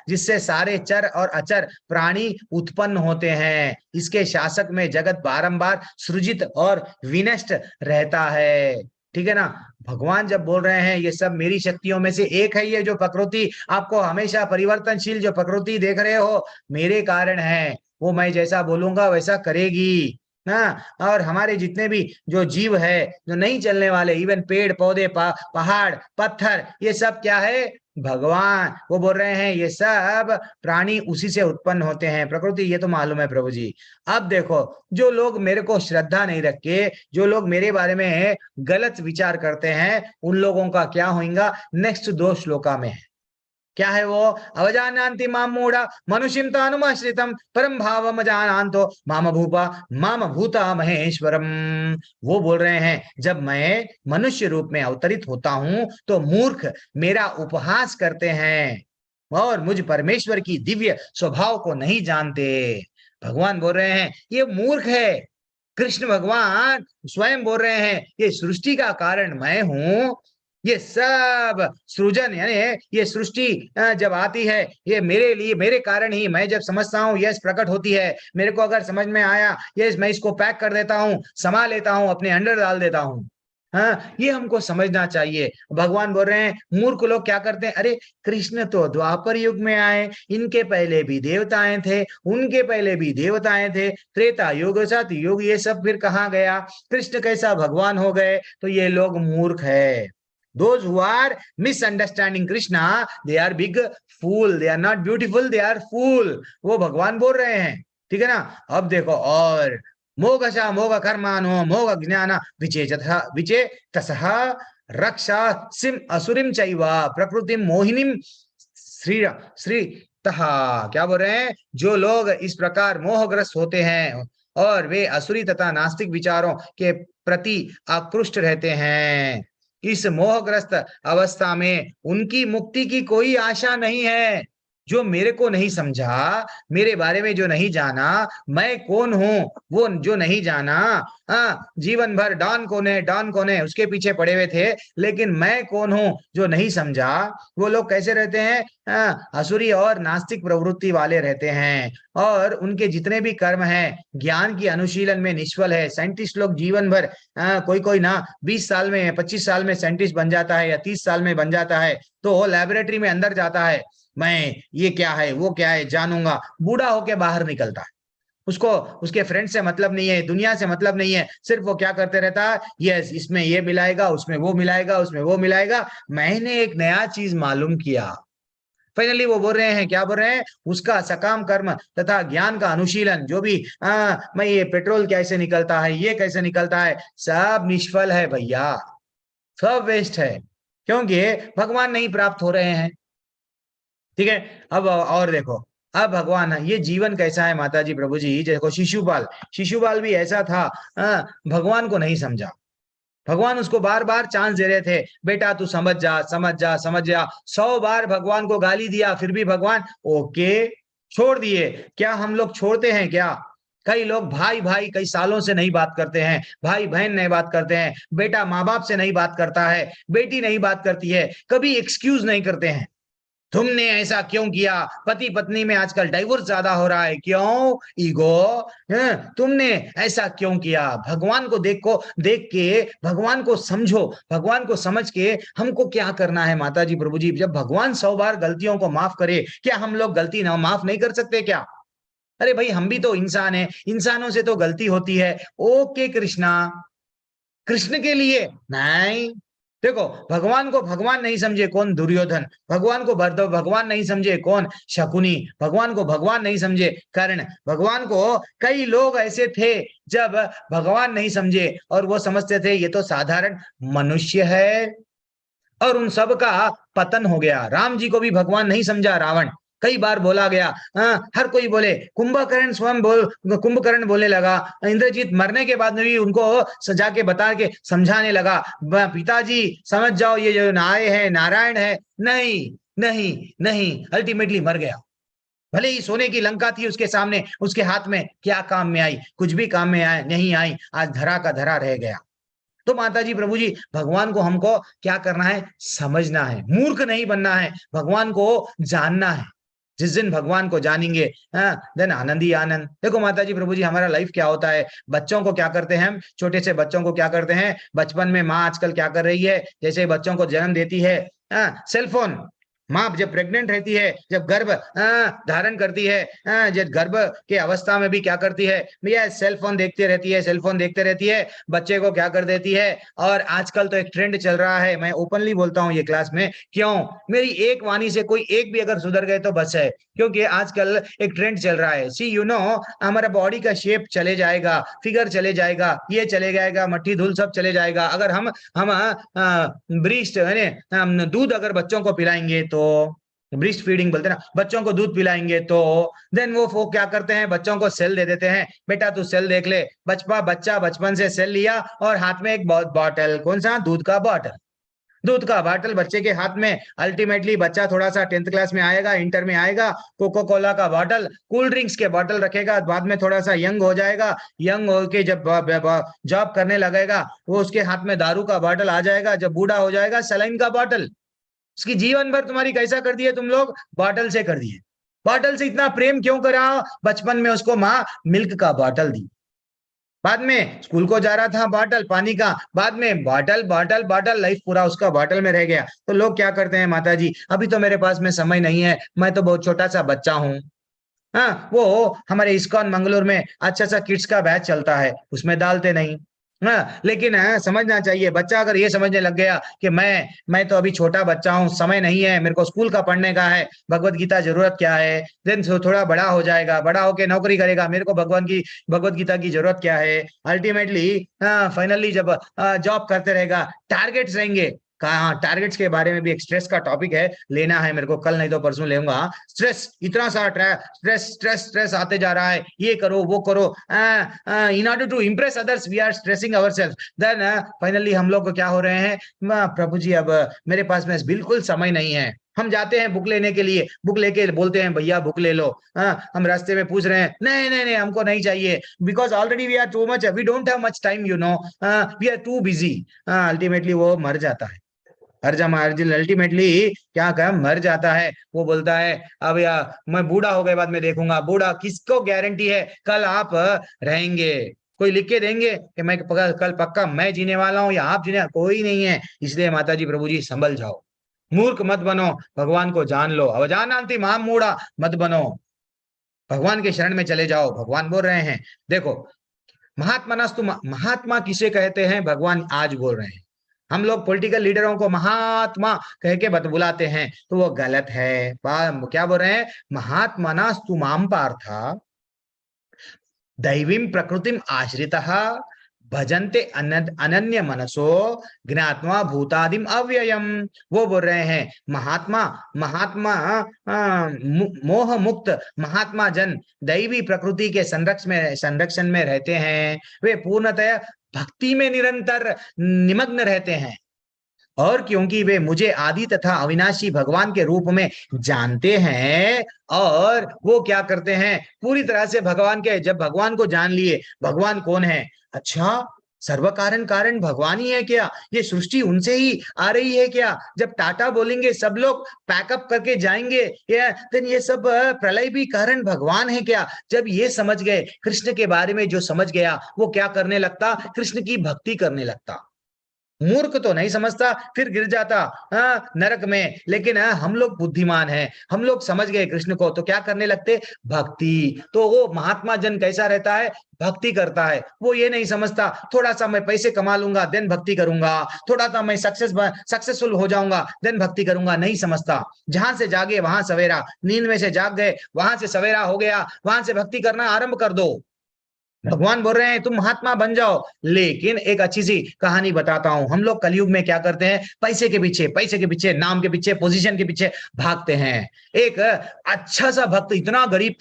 जिससे सारे चर और अचर प्राणी उत्पन्न होते हैं। इसके शासक में जगत बारंबार सृजित और विनष्ट रहता है। ठीक है ना। भगवान जब बोल रहे हैं ये सब मेरी शक्तियों में से एक है, ये जो प्रकृति आपको हमेशा परिवर्तनशील जो प्रकृति देख रहे हो मेरे कारण है। वो मैं जैसा बोलूंगा वैसा करेगी। और हमारे जितने भी जो जीव है जो नहीं चलने वाले, इवन पेड़ पौधे पहाड़ पत्थर, ये सब क्या है, भगवान वो बोल रहे हैं ये सब प्राणी उसी से उत्पन्न होते हैं, प्रकृति, ये तो मालूम है प्रभु जी। अब देखो, जो लोग मेरे को श्रद्धा नहीं रखे, जो लोग मेरे बारे में गलत विचार करते हैं, उन लोगों का क्या होगा नेक्स्ट 2 श्लोका में है। क्या है वो? अवजानान्ति माम मूढ़ा मनुष्यं तानुमाश्रितम परम भावम जानान्तो माम भूपा माम भूता महेश्वरम। वो बोल रहे हैं जब मैं मनुष्य रूप में अवतरित होता हूं तो मूर्ख मेरा उपहास करते हैं और मुझ परमेश्वर की दिव्य स्वभाव को नहीं जानते। भगवान बोल रहे हैं ये मूर्ख है। कृष्ण भगवान स्वयं बोल रहे हैं ये सृष्टि का कारण मैं हूं। ये सब सृजन यानी ये सृष्टि जब आती है ये मेरे लिए, मेरे कारण ही मैं जब समझता हूँ यस प्रकट होती है। मेरे को अगर समझ में आया यस मैं इसको पैक कर देता हूँ, समा लेता हूँ, अपने अंडर डाल देता हूँ। हाँ, ये हमको समझना चाहिए। भगवान बोल रहे हैं मूर्ख लोग क्या करते हैं, अरे कृष्ण तो द्वापर युग में आए, इनके पहले भी देवताएं थे, उनके पहले भी देवताएं थे, त्रेता युग सत युग ये सब फिर कहाँ गया, कृष्ण कैसा भगवान हो गए? तो ये लोग मूर्ख है। Those who are misunderstanding Krishna, they are big fool. They are not beautiful, they are fool. वो भगवान बोल रहे हैं, ठीक है ना। अब देखो, और मोघशा मोघ कर्मानो मोघ ज्ञान विचे तसह रक्षा सिम असुरिम चैवा प्रकृतिम मोहिनीम श्री श्री तहा। क्या बोल रहे हैं? जो लोग इस प्रकार मोहग्रस्त होते हैं और वे असुरी तथा नास्तिक विचारों के प्रति आकृष्ट रहते हैं, इस मोहग्रस्त अवस्था में उनकी मुक्ति की कोई आशा नहीं है। जो मेरे को नहीं समझा, मेरे बारे में जो नहीं जाना, मैं कौन हूं वो जो नहीं जाना, जीवन भर डॉन कौन है उसके पीछे पड़े हुए थे, लेकिन मैं कौन हूं जो नहीं समझा, वो लोग कैसे रहते हैं? असुरी और नास्तिक प्रवृत्ति वाले रहते हैं और उनके जितने भी कर्म हैं ज्ञान की अनुशीलन में निष्फल है। साइंटिस्ट लोग जीवन भर कोई कोई ना 20 साल में 25 साल में साइंटिस्ट बन जाता है या 30 साल में बन जाता है, तो लेबोरेटरी में अंदर जाता है, मैं ये क्या है वो क्या है जानूंगा, बूढ़ा होके बाहर निकलता है। उसको उसके फ्रेंड से मतलब नहीं है, दुनिया से मतलब नहीं है, सिर्फ वो क्या करते रहता है, यस इसमें ये मिलाएगा, उसमें वो मिलाएगा, उसमें वो मिलाएगा। मैंने एक नया चीज मालूम किया। फाइनली वो बोल रहे हैं, क्या बोल रहे हैं? उसका सकाम कर्म तथा ज्ञान का अनुशीलन जो भी मैं ये पेट्रोल कैसे निकलता है, ये कैसे निकलता है, सब निष्फल है भैया, सब वेस्ट है, क्योंकि भगवान नहीं प्राप्त हो रहे हैं। ठीक है, अब और देखो, अब भगवान ये जीवन कैसा है माता जी प्रभु जी। देखो शिशुपाल, शिशुपाल भी ऐसा था, भगवान को नहीं समझा। भगवान उसको बार बार चांस दे रहे थे, बेटा तू समझ जा समझ जा समझ जा। 100 बार भगवान को गाली दिया, फिर भी भगवान ओके छोड़ दिए। क्या हम लोग छोड़ते हैं क्या? कई लोग भाई भाई कई सालों से नहीं बात करते हैं, भाई बहन नहीं बात करते हैं, बेटा माँ बाप से नहीं बात करता है, बेटी नहीं बात करती है, कभी एक्सक्यूज नहीं करते हैं। तुमने ऐसा क्यों किया? पति पत्नी में आजकल डाइवोर्स ज्यादा हो रहा है, क्यों? ईगो। तुमने ऐसा क्यों किया? भगवान को देख के भगवान को समझो, भगवान को समझ के हमको क्या करना है माता जी प्रभु जी। जब भगवान 100 बार गलतियों को माफ करे, क्या हम लोग गलती ना माफ नहीं कर सकते क्या? अरे भाई हम भी तो इंसान है, इंसानों से तो गलती होती है। ओके कृष्णा, कृष्ण के लिए नहीं। देखो भगवान को भगवान नहीं समझे कौन? दुर्योधन। भगवान को भगवान नहीं समझे कौन? शकुनी। भगवान को भगवान नहीं समझे कर्ण। भगवान को कई लोग ऐसे थे जब भगवान नहीं समझे और वो समझते थे ये तो साधारण मनुष्य है, और उन सब का पतन हो गया। राम जी को भी भगवान नहीं समझा रावण, कई बार बोला गया। हर कोई बोले, कुंभकर्ण बोलने लगा, इंद्रजीत मरने के बाद में भी उनको सजा के बता के समझाने लगा, पिताजी समझ जाओ ये जो नारायण है नारायण है। नहीं नहीं नहीं, अल्टीमेटली मर गया। भले ही सोने की लंका थी उसके सामने, उसके हाथ में, क्या काम में आई? कुछ भी काम में नहीं आई। आज धरा का धरा रह गया। तो माता जी प्रभु जी, भगवान को हमको क्या करना है? समझना है, मूर्ख नहीं बनना है, भगवान को जानना है। जिस दिन भगवान को जानेंगे देन आनंद ही आनंद। देखो माता जी प्रभु जी, हमारा लाइफ क्या होता है, बच्चों को क्या करते हैं हम, छोटे से बच्चों को क्या करते हैं, बचपन में माँ आजकल क्या कर रही है, जैसे बच्चों को जन्म देती है सेलफोन, माँ जब प्रेग्नेंट रहती है, जब गर्भ धारण करती है, जब गर्भ के अवस्था में भी क्या करती है भैया, सेल फोन देखते रहती है, सेल फोन देखते रहती है, बच्चे को क्या कर देती है। और आजकल तो एक ट्रेंड चल रहा है, मैं ओपनली बोलता हूँ ये क्लास में, क्यों, मेरी एक वाणी से कोई एक भी अगर सुधर गए तो बस है, क्योंकि आजकल एक ट्रेंड चल रहा है। सी हमारा बॉडी का शेप चले जाएगा, फिगर चले जाएगा, ये चले जाएगा, मट्टी धूल सब चले जाएगा, अगर हम ब्रीस्ट यानी दूध अगर बच्चों को पिलाएंगे तो, ब्रीस्ट फीडिंग बोलते हैं ना, बच्चों को दूध पिलाएंगे तो देन वो क्या करते हैं, बच्चों को सेल दे देते हैं, बेटा तू सेल देख ले। बच्चा बचपन से सेल लिया और हाथ में एक बॉटल, कौन सा, दूध का बॉटल, दूध का बॉटल बच्चे के हाथ में। अल्टीमेटली बच्चा थोड़ा सा 10th क्लास में आएगा, इंटर में आएगा, कोको कोला का बॉटल, कोल्ड ड्रिंक्स के बॉटल रखेगा, बाद में थोड़ा सा यंग हो जाएगा, यंग होके जब जॉब करने लगेगा वो उसके हाथ में दारू का बॉटल आ जाएगा, जब बूढ़ा हो जाएगा सलाइन का बॉटल। उसकी जीवन भर तुम्हारी कैसा कर दिए तुम लोग, बॉटल से कर दिए। बॉटल से इतना प्रेम क्यों करा, बचपन में उसको माँ मिल्क का बॉटल दी, बाद में स्कूल को जा रहा था बॉटल पानी का, बाद में बॉटल बॉटल बॉटल, लाइफ पूरा उसका बॉटल में रह गया। तो लोग क्या करते हैं, माता जी अभी तो मेरे पास में समय नहीं है, मैं तो बहुत छोटा सा बच्चा हूँ। हाँ, वो हमारे इस्कॉन मंगलोर में अच्छा सा किड्स का बैच चलता है, उसमें डालते नहीं। हाँ, लेकिन समझना चाहिए, बच्चा अगर ये समझने लग गया कि मैं तो अभी छोटा बच्चा हूँ, समय नहीं है, मेरे को स्कूल का पढ़ने का है, भगवत गीता जरूरत क्या है, देन थोड़ा बड़ा हो जाएगा, बड़ा होके नौकरी करेगा, मेरे को भगवत गीता की जरूरत क्या है। अल्टीमेटली फाइनली जब जॉब करते रहेगा, टारगेट्स रहेंगे, कहा टारगेट्स के बारे में भी एक स्ट्रेस का टॉपिक है, लेना है मेरे को, कल नहीं तो परसों लेऊंगा। स्ट्रेस, इतना सारा स्ट्रेस स्ट्रेस स्ट्रेस आते जा रहा है, ये करो वो करो, in order to impress others we are stressing ourself. Then finally हम लोग को क्या हो रहे हैं, प्रभु जी अब मेरे पास में बिल्कुल समय नहीं है। हम जाते हैं बुक लेने के लिए, बुक लेके बोलते हैं भैया बुक ले लो, हम रास्ते में पूछ रहे हैं, नहीं नहीं नहीं हमको नहीं चाहिए, because already we are too much, we don't have much time, we are too busy. Ultimately वो मर जाता है, अर्जुन अल्टीमेटली क्या कहा, मर जाता है। वो बोलता है अब यार मैं बूढ़ा हो गए बाद में देखूंगा, बूढ़ा किसको गारंटी है कल आप रहेंगे, कोई लिख के देंगे कि मैं कल पक्का मैं जीने वाला हूं या आप जीने, कोई नहीं है। इसलिए माता जी प्रभु जी संभल जाओ, मूर्ख मत बनो, भगवान को जान लो, अवजानांति माम मूढ़ा मत बनो, भगवान के शरण में चले जाओ। भगवान बोल रहे हैं, देखो महात्मानस्तु, महात्मा किसे कहते हैं, भगवान आज बोल रहे हैं। हम लोग पॉलिटिकल लीडरों को महात्मा कह के बुलाते हैं तो वो गलत है। क्या बोल रहे हैं, महात्मनास्तु माम पार्था दैवीं प्रकृतिम आश्रितः भजन्ते अनन्य मनसो ज्ञात्वा भूतादिम अव्ययम। वो बोल रहे हैं महात्मा, महात्मा मोह मुक्त महात्मा जन दैवी प्रकृति के संरक्षण में रहते हैं, वे पूर्णतः भक्ति में निरंतर निमग्न रहते हैं, और क्योंकि वे मुझे आदि तथा अविनाशी भगवान के रूप में जानते हैं, और वो क्या करते हैं पूरी तरह से भगवान के, जब भगवान को जान लिए, भगवान कौन है, अच्छा सर्व कारण कारण भगवान ही है क्या, ये सृष्टि उनसे ही आ रही है क्या, जब टाटा बोलेंगे सब लोग पैकअप करके जाएंगे, देन ये सब प्रलय भी कारण भगवान है क्या। जब ये समझ गए, कृष्ण के बारे में जो समझ गया, वो क्या करने लगता, कृष्ण की भक्ति करने लगता। मूर्ख तो नहीं समझता, फिर गिर जाता नरक में, लेकिन हम लोग बुद्धिमान हैं, हम लोग समझ गए कृष्ण को, तो क्या करने लगते, भक्ति। तो वो महात्मा जन कैसा रहता है, भक्ति करता है। वो ये नहीं समझता थोड़ा सा मैं पैसे कमा लूंगा देन भक्ति करूंगा, थोड़ा सा मैं सक्सेसफुल हो जाऊंगा देन भक्ति करूंगा, नहीं समझता। जहां से जागे वहां सवेरा, नींद में से जाग गए वहां से सवेरा हो गया, वहां से भक्ति करना आरंभ कर दो। भगवान बोल रहे हैं तुम महात्मा बन जाओ। लेकिन एक अच्छी सी कहानी बताता हूं, हम लोग कलयुग में क्या करते हैं, पैसे के पीछे, नाम के पीछे, पोजीशन के पीछे भागते हैं। एक अच्छा सा भक्त, इतना गरीब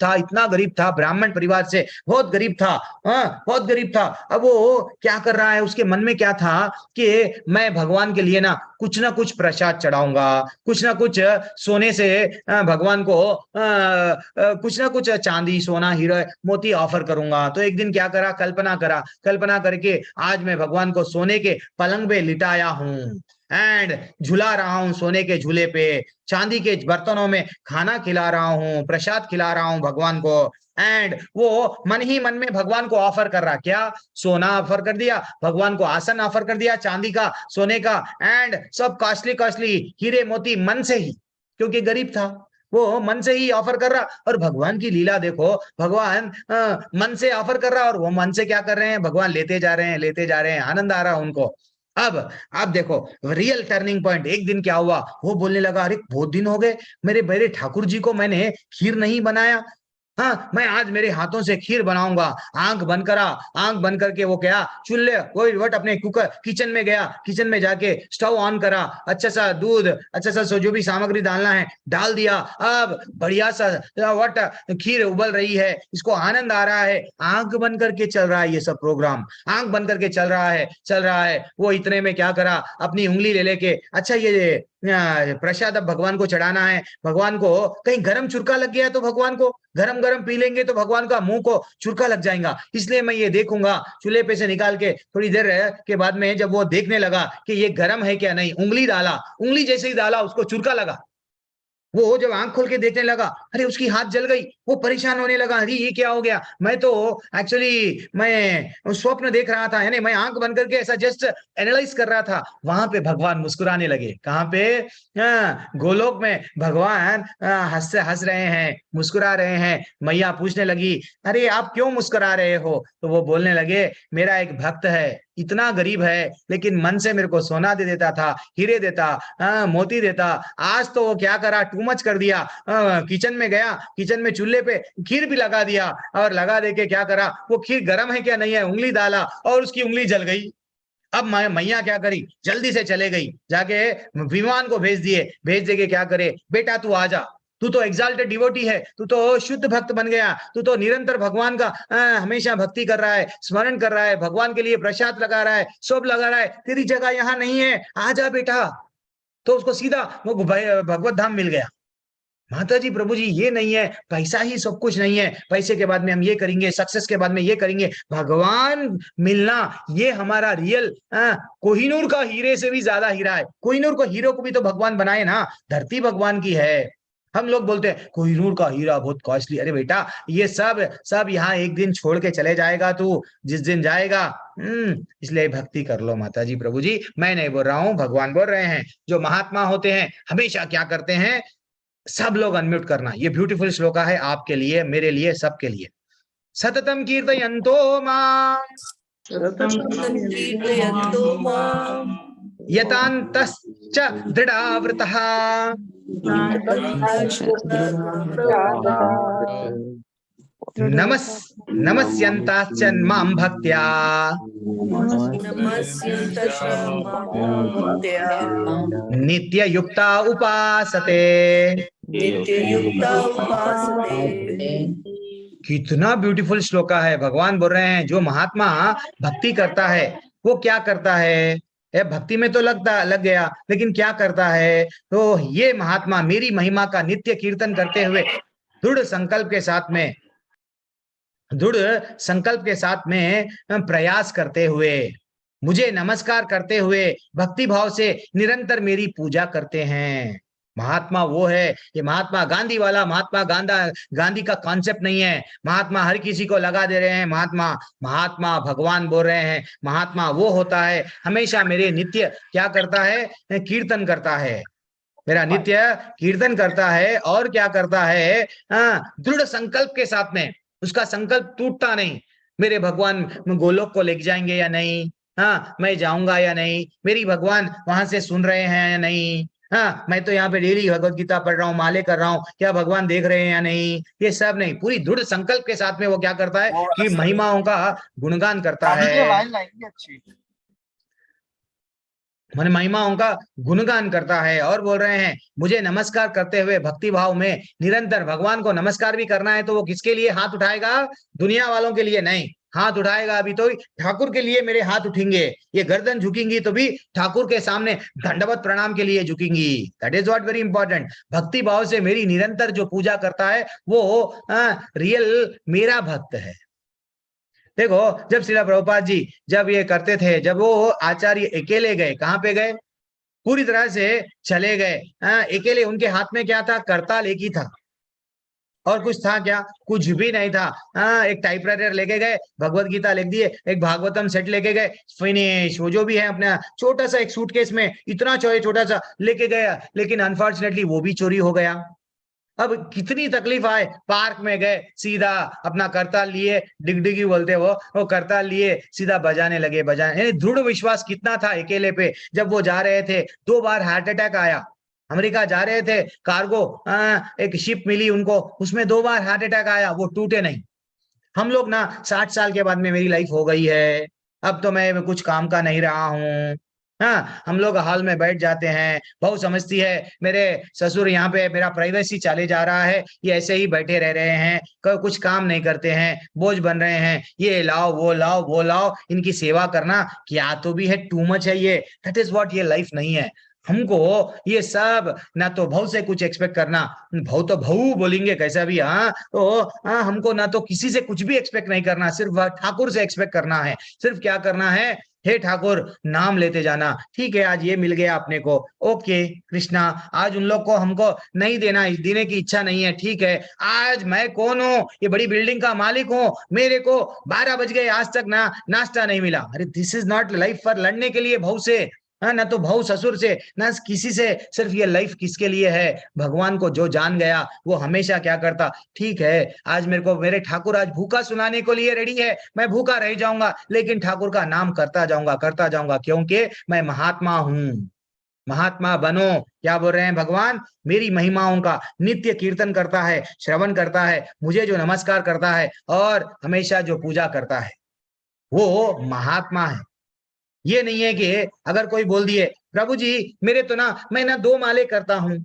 था, ब्राह्मण परिवार से, बहुत गरीब था, बहुत गरीब था। अब वो क्या कर रहा है, उसके मन में क्या था कि मैं भगवान के लिए ना कुछ प्रसाद चढ़ाऊंगा, कुछ ना कुछ सोने से भगवान को कुछ ना कुछ चांदी सोना हीरा मोती ऑफर करूंगा। तो एक दिन क्या करा, कल्पना करके आज मैं भगवान को सोने के पलंग पे लिटाया हूं एंड झुला रहा हूं, सोने के झूले पे, चांदी के बर्तनों में खाना खिला रहा हूं, प्रसाद खिला रहा हूं भगवान को। एंड वो मन ही मन में भगवान को ऑफर कर रहा, क्या, सोना ऑफर कर दिया भगवान को, आसन ऑफर कर दिया चांदी का सोने का, एंड सब कॉस्टली हीरे मोती मन से ही। क्योंकि गरीब था, वो मन से ही ऑफर कर रहा। और भगवान की लीला देखो, भगवान मन से ऑफर कर रहा और वो मन से क्या कर रहे हैं, भगवान लेते जा रहे हैं, लेते जा रहे हैं, आनंद आ रहा उनको। अब आप देखो रियल टर्निंग पॉइंट, एक दिन क्या हुआ, वो बोलने लगा, अरे बहुत दिन हो गए मेरे मेरे ठाकुर जी को मैंने खीर नहीं बनाया। हाँ, मैं आज मेरे हाथों से खीर बनाऊंगा। आंख बंद करा, आंख बंद करके वो क्या, चूल्हे कोई वट अपने कुकर किचन में गया, किचन में जाके स्टोव ऑन करा, अच्छा सा दूध, अच्छा सा जो भी सामग्री डालना है डाल दिया। अब बढ़िया सा वट खीर उबल रही है, इसको आनंद आ रहा है, आंख बंद करके चल रहा है ये सब प्रोग्राम, आंख बंद करके चल रहा है, चल रहा है। वो इतने में क्या करा, अपनी उंगली ले लेके, अच्छा ये प्रसाद अब भगवान को चढ़ाना है, भगवान को कहीं गरम चुरका लग गया तो भगवान को गरम गरम पी लेंगे तो भगवान का मुंह को चुरका लग जाएगा, इसलिए मैं ये देखूंगा। चूल्हे पे से निकाल के थोड़ी देर के बाद में जब वो देखने लगा कि ये गरम है क्या नहीं, उंगली डाला, उंगली जैसे ही डाला उसको चुरका लगा। वो जब आंख खोल के देखने लगा, अरे उसकी हाथ जल गई, वो परेशान होने लगा, अरे ये क्या हो गया, मैं तो एक्चुअली मैं स्वप्न देख रहा था, यानी मैं आंख बंद करके ऐसा जस्ट एनालाइज कर रहा था। वहां पे भगवान मुस्कुराने लगे, कहाँ पे, गोलोक में भगवान हंस रहे हैं, मुस्कुरा रहे हैं। मैया पूछने लगी, अरे आप क्यों मुस्कुरा रहे हो, तो वो बोलने लगे, मेरा एक भक्त है, इतना गरीब है लेकिन मन से मेरे को सोना दे देता था, हीरे देता, मोती देता, आज तो वो क्या करा, टू मच कर दिया। किचन में गया, किचन में चूल्हे पे खीर भी लगा दिया, और लगा दे के क्या करा, वो खीर गर्म है क्या नहीं है, उंगली डाला और उसकी उंगली जल गई। अब मैया क्या करी, जल्दी से चले गई, जाके विमान को भेज दिए, भेज देके क्या करे, बेटा तू आ जा, तू तो एग्जाल्टेड डिवोटी है, तू तो शुद्ध भक्त बन गया, तू तो निरंतर भगवान का हमेशा भक्ति कर रहा है, स्मरण कर रहा है, भगवान के लिए प्रसाद लगा रहा है, सब लगा रहा है, तेरी जगह यहाँ नहीं है, आ जा बेटा। तो उसको सीधा वो भगवत धाम मिल गया। माता जी प्रभु जी ये नहीं है पैसा ही सब कुछ नहीं है, पैसे के बाद में हम ये करेंगे, सक्सेस के बाद में ये करेंगे, भगवान मिलना ये हमारा रियल, कोहिनूर का हीरे से भी ज्यादा हीरा है। कोहिनूर को हीरो को भी तो भगवान बनाए ना, धरती भगवान की है। हम लोग बोलते हैं कोहिनूर का हीरा बहुत कॉस्टली, अरे बेटा ये सब सब यहाँ एक दिन छोड़ के चले जाएगा तू, जिस दिन जाएगा। इसलिए भक्ति कर लो माता जी प्रभु जी, मैं नहीं बोल रहा हूँ, भगवान बोल रहे हैं। जो महात्मा होते हैं हमेशा क्या करते हैं, सब लोग अनम्यूट करना, ये ब्यूटीफुल श्लोका है आपके लिए, मेरे लिए, सबके लिए। सततम कीर्तयन्तो मां कीर्तयन्तो माम् यतान्तश्च दृढावृतः नमस्यन्ताश्च मां भक्त्या नित्ययुक्ता उपासते। नित्ययुक्ता उपासते। कितना ब्यूटीफुल श्लोका है। भगवान बोल रहे हैं जो महात्मा भक्ति करता है वो क्या करता है, भक्ति में तो लग गया, लेकिन क्या करता है, तो ये महात्मा मेरी महिमा का नित्य कीर्तन करते हुए दृढ़ संकल्प के साथ में प्रयास करते हुए, मुझे नमस्कार करते हुए भक्ति भाव से निरंतर मेरी पूजा करते हैं। महात्मा वो है, ये महात्मा गांधी वाला महात्मा गांधी का कॉन्सेप्ट नहीं है, महात्मा हर किसी को लगा दे रहे हैं। महात्मा भगवान बोल रहे हैं, महात्मा वो होता है हमेशा मेरे नित्य क्या करता है, कीर्तन करता है, मेरा नित्य कीर्तन करता है। और क्या करता है, दृढ़ संकल्प के साथ में, उसका संकल्प टूटता नहीं, मेरे भगवान गोलोक को लेके जाएंगे या नहीं, हाँ मैं जाऊंगा या नहीं, मेरी भगवान वहां से सुन रहे हैं या नहीं, हाँ मैं तो यहाँ पे डेली भगवत गीता पढ़ रहा हूँ, माले कर रहा हूँ, क्या भगवान देख रहे हैं या नहीं, ये सब नहीं, पूरी दृढ़ संकल्प के साथ में वो क्या करता है कि महिमाओं का गुणगान करता है, मन महिमाओं का गुणगान करता है। और बोल रहे हैं मुझे नमस्कार करते हुए भक्ति भाव में निरंतर, भगवान को नमस्कार भी करना है तो वो किसके लिए हाथ उठाएगा, दुनिया वालों के लिए नहीं, हाथ उठाएगा अभी तो ठाकुर के लिए मेरे हाथ उठेंगे, ये गर्दन झुकेंगी तो भी ठाकुर के सामने दंडवत प्रणाम के लिए झुकेंगी। That is what very important. भक्ति भाव से मेरी निरंतर जो पूजा करता है वो रियल मेरा भक्त है। देखो जब श्रील प्रभुपाद जी जब ये करते थे, जब वो आचार्य अकेले गए, कहाँ पे गए, पूरी तरह से चले गए, अकेले, उनके हाथ में क्या था, करताल एक ही था, और कुछ था क्या? कुछ भी नहीं था। हाँ, एक टाइपराइटर लेके गए, भगवत गीता लिख दिए, एक भागवतम सेट लेके गए, फिनिश। वो जो भी है अपना छोटा सा एक सूटकेस में इतना छोटा सा लेके गया, लेकिन अनफॉर्चुनेटली वो भी चोरी हो गया। अब कितनी तकलीफ आए, पार्क में गए, सीधा अपना करताल लिए, डिगडिगी बोलते वो करताल लिए, सीधा बजाने लगे, बजाने। यानी दृढ़ विश्वास कितना था अकेले पे। जब वो जा रहे थे 2 बार हार्ट अटैक आया। अमेरिका जा रहे थे, कार्गो एक शिप मिली उनको, उसमें 2 बार हार्ट अटैक आया, वो टूटे नहीं। हम लोग ना 60 साल के बाद में मेरी लाइफ हो गई है, अब तो मैं कुछ काम का नहीं रहा हूँ। हाँ, हम लोग हॉल में बैठ जाते हैं, बहू समझती है मेरे ससुर यहाँ पे मेरा प्राइवेसी चले जा रहा है, ये ऐसे ही बैठे रह रहे हैं, कुछ काम नहीं करते हैं, बोझ बन रहे हैं, ये लाओ वो लाओ वो लाओ, इनकी सेवा करना क्या तो भी है, टू मच है ये। दैट इज व्हाट, ये लाइफ नहीं है। हमको ये सब ना तो भाव से कुछ एक्सपेक्ट करना, भाव तो भाऊ बोलेंगे कैसा भी, हाँ तो हाँ, हमको ना तो किसी से कुछ भी एक्सपेक्ट नहीं करना, सिर्फ ठाकुर से एक्सपेक्ट करना है। सिर्फ क्या करना है, हे ठाकुर नाम लेते जाना। ठीक है, आज ये मिल गया अपने को, ओके कृष्णा, आज उन लोग को हमको नहीं देना, देने की इच्छा नहीं है, ठीक है। आज मैं कौन हूँ, ये बड़ी बिल्डिंग का मालिक हूँ, मेरे को 12 बज गए आज तक ना नाश्ता नहीं मिला। अरे this is not life for लड़ने के लिए भाव से, हाँ, ना तो भाऊ ससुर से ना किसी से। सिर्फ ये लाइफ किसके लिए है? भगवान को जो जान गया वो हमेशा क्या करता, ठीक है आज मेरे को मेरे ठाकुर आज भूखा सुनाने को लिए रेडी है, मैं भूखा रह जाऊंगा लेकिन ठाकुर का नाम करता जाऊंगा, क्योंकि मैं महात्मा हूं। महात्मा बनो, क्या बोल रहे हैं भगवान? मेरी महिमाओं का नित्य कीर्तन करता है, श्रवण करता है, मुझे जो नमस्कार करता है और हमेशा जो पूजा करता है, वो महात्मा है। ये नहीं है कि अगर कोई बोल दिए प्रभु जी मेरे तो ना, मैं ना 2 माले करता हूं,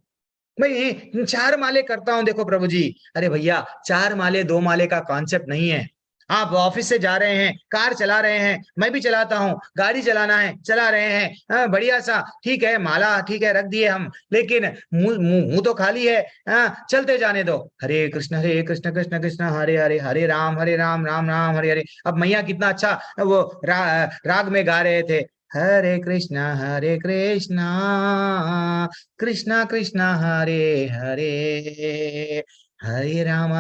मैं 4 माले करता हूं, देखो प्रभु जी। अरे भैया, 4 माले 2 माले का कॉन्सेप्ट नहीं है। आप ऑफिस से जा रहे हैं, कार चला रहे हैं, मैं भी चलाता हूँ, गाड़ी चलाना है, चला रहे हैं, बढ़िया सा, ठीक है माला ठीक है रख दिए हम, लेकिन मुंह तो खाली है, चलते जाने दो। हरे कृष्ण कृष्ण कृष्ण हरे हरे, हरे राम राम राम हरे हरे। अब मैया कितना अच्छा वो राग में गा रहे थे, हरे कृष्णा कृष्णा कृष्णा हरे हरे, हरे राम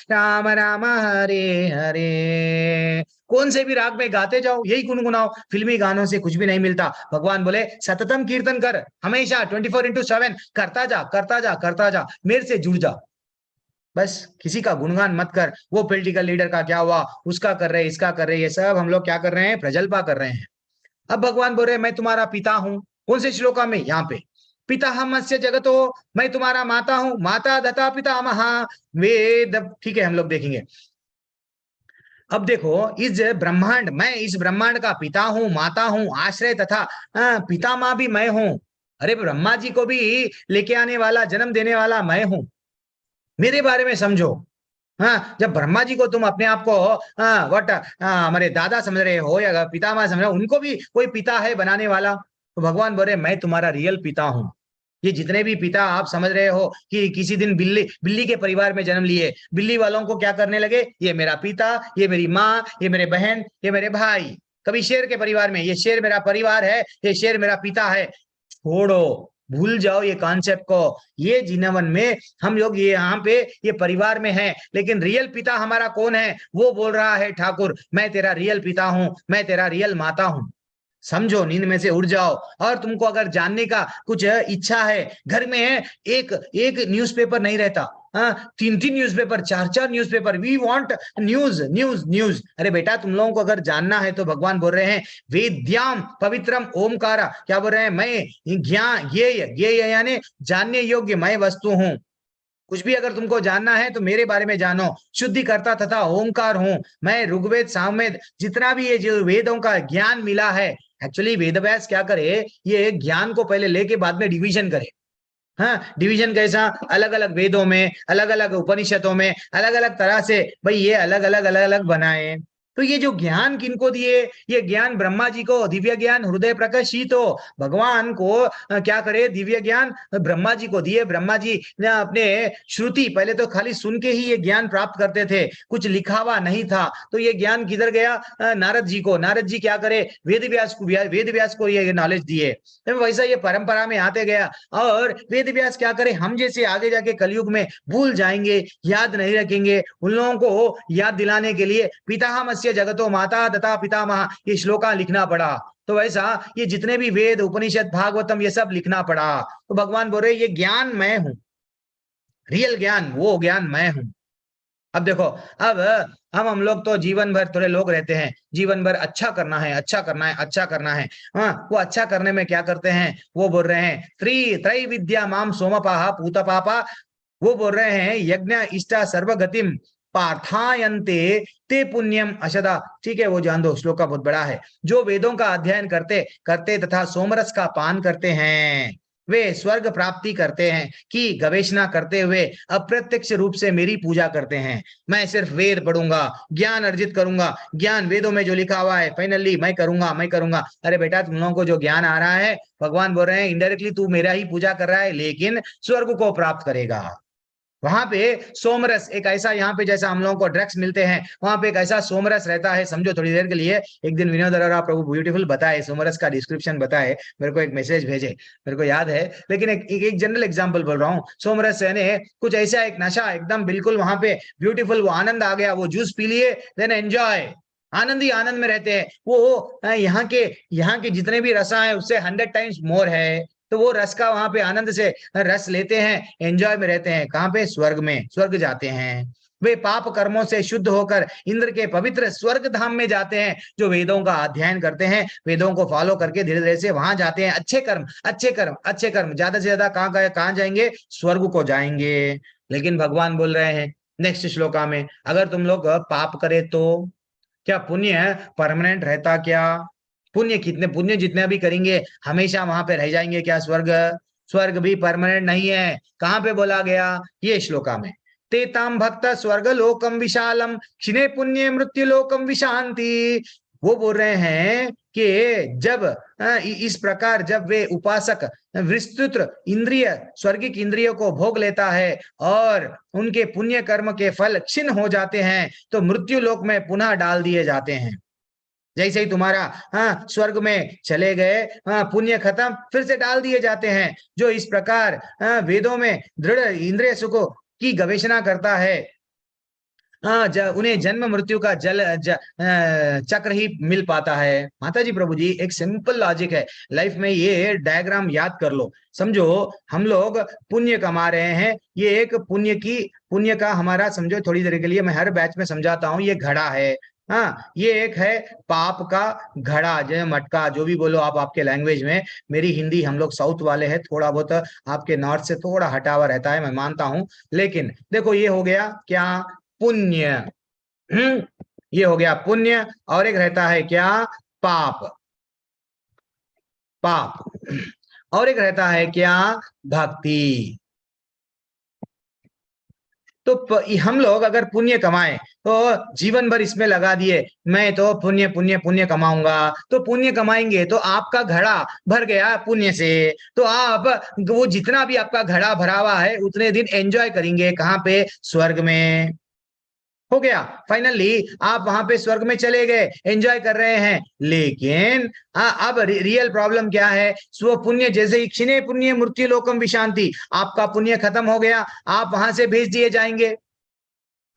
राम राम हरे हरे। कौन से भी राग में गाते जाओ, यही गुनगुनाओ, फिल्मी गानों से कुछ भी नहीं मिलता। भगवान बोले सततम कीर्तन कर, हमेशा 24/7 करता जा, मेरे से जुड़ जा। बस किसी का गुणगान मत कर, वो पॉलिटिकल लीडर का क्या हुआ, उसका कर रहे, इसका कर रहे, ये सब हम लोग क्या कर रहे हैं, प्रजल्पा कर रहे हैं। अब भगवान बोल रहे मैं तुम्हारा पिता हूं। कौन से श्लोका में? यहाँ पे, पिता हमस्य जगतो, मैं तुम्हारा माता हूं, माता दता पिता महा वेद। ठीक है, हम लोग देखेंगे। अब देखो, इस ब्रह्मांड, मैं इस ब्रह्मांड का पिता हूं, माता हूं, आश्रय तथा पिता माँ भी मैं हूं। अरे ब्रह्मा जी को भी लेके आने वाला, जन्म देने वाला मैं हूं। मेरे बारे में समझो। हाँ, जब ब्रह्मा जी को तुम अपने आप को हमारे दादा समझ रहे हो या पितामह समझ रहे हो, उनको भी कोई पिता है बनाने वाला। तो भगवान बोल रहे मैं तुम्हारा रियल पिता हूं। ये जितने भी पिता आप समझ रहे हो कि किसी दिन बिल्ली के परिवार में जन्म लिए, बिल्ली वालों को क्या करने लगे, ये मेरा पिता, ये मेरी माँ, ये मेरे बहन, ये मेरे भाई। कभी शेर के परिवार में, ये शेर मेरा परिवार है, ये शेर मेरा पिता है। छोड़ो, भूल जाओ ये कॉन्सेप्ट को। ये जीवन में हम लोग ये यहाँ पे ये परिवार में हैं, लेकिन रियल पिता हमारा कौन है? वो बोल रहा है ठाकुर मैं तेरा रियल पिता हूं, मैं तेरा रियल माता हूं। समझो, नींद में से उठ जाओ। और तुमको अगर जानने का कुछ इच्छा है, घर में है एक न्यूज़पेपर नहीं रहता, 3 newspaper, 4 newspaper, we want news news news. अरे बेटा, तुम लोगों को अगर जानना है तो भगवान बोल रहे हैं वेद्याम पवित्रम ओमकारा, क्या बोल रहे हैं, मैं ज्ञान ये यानी जानने योग्य मैं वस्तु हूं। कुछ भी अगर तुमको जानना है तो मेरे बारे में जानो, शुद्धिकर्ता तथा ओंकार हूं मैं। ऋग्वेद सामवेद जितना भी ये जो वेदों का ज्ञान मिला है, एक्चुअली वेद व्यास क्या करे, ये ज्ञान को पहले लेके बाद में डिवीजन करे। हाँ, डिवीजन कैसा? अलग अलग वेदों में, अलग अलग उपनिषदों में, अलग अलग तरह से भाई ये अलग अलग बनाए। तो ये जो ज्ञान किनको दिए, ये ज्ञान ब्रह्मा जी को, दिव्य ज्ञान हृदय प्रकाशित हो, भगवान को क्या करे, दिव्य ज्ञान ब्रह्मा जी को दिए। ब्रह्मा जी ने अपने श्रुति, पहले तो खाली सुन के ही ये ज्ञान प्राप्त करते थे, कुछ लिखा हुआ नहीं था, तो ये ज्ञान किधर गया, नारद जी को। नारद जी क्या करे, वेद व्यास को ये नॉलेज दिए। तो वैसा ये परंपरा में आते गया, और वेद व्यास क्या करे, हम जैसे आगे जाके कलयुग में भूल जाएंगे, याद नहीं रखेंगे, उन लोगों को याद दिलाने के लिए पितामहस्य जगतो माता तथा पितामह, ये श्लोका लिखना पड़ा। तो वैसा ये जितने भी वेद, उपनिषद, भागवतम, ये सब लिखना पड़ा। तो भगवान बोल रहे ये ज्ञान मैं हूं, रियल ज्ञान, वो ज्ञान मैं हूं। अब देखो, अब हम लोग तो जीवन भर, थोड़े लोग रहते हैं जीवन भर अच्छा करना है, अच्छा करना है, अच्छा करना है। हाँ, वो अच्छा करने में क्या करते हैं, वो बोल रहे हैं त्रय विद्या माम सोमपाहा पूत पापा, वो बोल रहे हैं यज्ञ इष्टा सर्वगतिम पार्थायन्ते ते पुण्यम अशदा। ठीक है, वो जान दो, श्लोक का बहुत बड़ा है। जो वेदों का अध्ययन करते करते तथा सोमरस का पान करते हैं, वे स्वर्ग प्राप्ति करते हैं कि गवेषणा करते हुए अप्रत्यक्ष रूप से मेरी पूजा करते हैं। मैं सिर्फ वेद पढ़ूंगा, ज्ञान अर्जित करूंगा, ज्ञान वेदों में जो लिखा हुआ है फाइनली मैं करूंगा, मैं करूंगा। अरे बेटा, तुम लोगों को जो ज्ञान आ रहा है, भगवान बोल रहे हैं इनडायरेक्टली तू मेरा ही पूजा कर रहा है, लेकिन स्वर्ग को प्राप्त करेगा। वहां पे सोमरस एक ऐसा, यहाँ पे जैसा हम लोगों को ड्रग्स मिलते हैं, वहां पे एक ऐसा सोमरस रहता है, समझो थोड़ी देर के लिए। एक दिन विनोद अरोरा प्रभु ब्यूटीफुल बताए, सोमरस का डिस्क्रिप्शन बताए, मेरे को एक मैसेज भेजे, मेरे को याद है, लेकिन एक जनरल एग्जांपल बोल रहा हूँ। सोमरस यानी कुछ ऐसा एक नशा, एकदम बिल्कुल वहां पे ब्यूटीफुल, वो आनंद आ गया, वो जूस पी लिए, देन एंजॉय, आनंद ही आनंद में रहते हैं। वो यहाँ के जितने भी रसा है उससे 100 टाइम्स मोर है, तो वो रस का वहां पे आनंद से रस लेते हैं, एंजॉय में रहते हैं। कहाँ पे, स्वर्ग में, स्वर्ग जाते हैं। वे पाप कर्मों से शुद्ध होकर इंद्र के पवित्र स्वर्ग धाम में जाते हैं। जो वेदों का अध्ययन करते हैं, वेदों को फॉलो करके धीरे धीरे से वहां जाते हैं। अच्छे कर्म, अच्छे कर्म, अच्छे कर्म, ज्यादा से ज्यादा कहाँ जाएंगे, स्वर्ग को जाएंगे। लेकिन भगवान बोल रहे हैं नेक्स्ट श्लोका में, अगर तुम लोग पाप करे तो क्या पुण्य परमानेंट रहता क्या? पुण्य जितने भी करेंगे हमेशा वहां पे रह जाएंगे क्या? स्वर्ग भी परमानेंट नहीं है। कहाँ पे बोला गया? ये श्लोका में, तेताम भक्त स्वर्ग लोकम विशालम क्षिणे पुण्य मृत्यु लोकम विशांति। वो बोल रहे हैं कि जब इस प्रकार जब वे उपासक विस्तृत इंद्रिय, स्वर्गिक इंद्रियों को भोग लेता है और उनके पुण्य कर्म के फल क्षीण हो जाते हैं, तो मृत्यु लोक में पुनः डाल दिए जाते हैं। जैसे ही तुम्हारा स्वर्ग में चले गए, पुण्य खत्म, फिर से डाल दिए जाते हैं। जो इस प्रकार वेदों में दृढ़ इंद्रिय सुखों की गवेषणा करता है, उन्हें जन्म मृत्यु का चक्र ही मिल पाता है। माता जी, प्रभु जी, एक सिंपल लॉजिक है लाइफ में, ये डायग्राम याद कर लो। समझो हम लोग पुण्य कमा रहे हैं, ये एक पुण्य का हमारा, समझो थोड़ी देर के लिए, मैं हर बैच में समझाता हूँ, ये घड़ा है। हाँ, ये एक है पाप का घड़ा, जो मटका, जो भी बोलो आप आपके लैंग्वेज में। मेरी हिंदी, हम लोग साउथ वाले हैं, थोड़ा बहुत आपके नॉर्थ से थोड़ा हटावा रहता है, मैं मानता हूं, लेकिन देखो ये हो गया क्या? पुण्य। ये हो गया पुण्य, और एक रहता है क्या? पाप। और एक रहता है क्या? भक्ति। तो हम लोग अगर पुण्य कमाएं, तो जीवन भर इसमें लगा दिए, मैं तो पुण्य पुण्य पुण्य कमाऊंगा, तो पुण्य कमाएंगे तो आपका घड़ा भर गया पुण्य से, तो आप वो जितना भी आपका घड़ा भरा हुआ है उतने दिन एंजॉय करेंगे। कहाँ पे? स्वर्ग में। हो गया, फाइनली आप वहां पे स्वर्ग में चले गए, एंजॉय कर रहे हैं। लेकिन अब रियल प्रॉब्लम क्या है? स्व पुण्य जैसे ही क्षिणे पुण्य मृत्यु लोकम विशांति, आपका पुण्य खत्म हो गया, आप वहां से भेज दिए जाएंगे।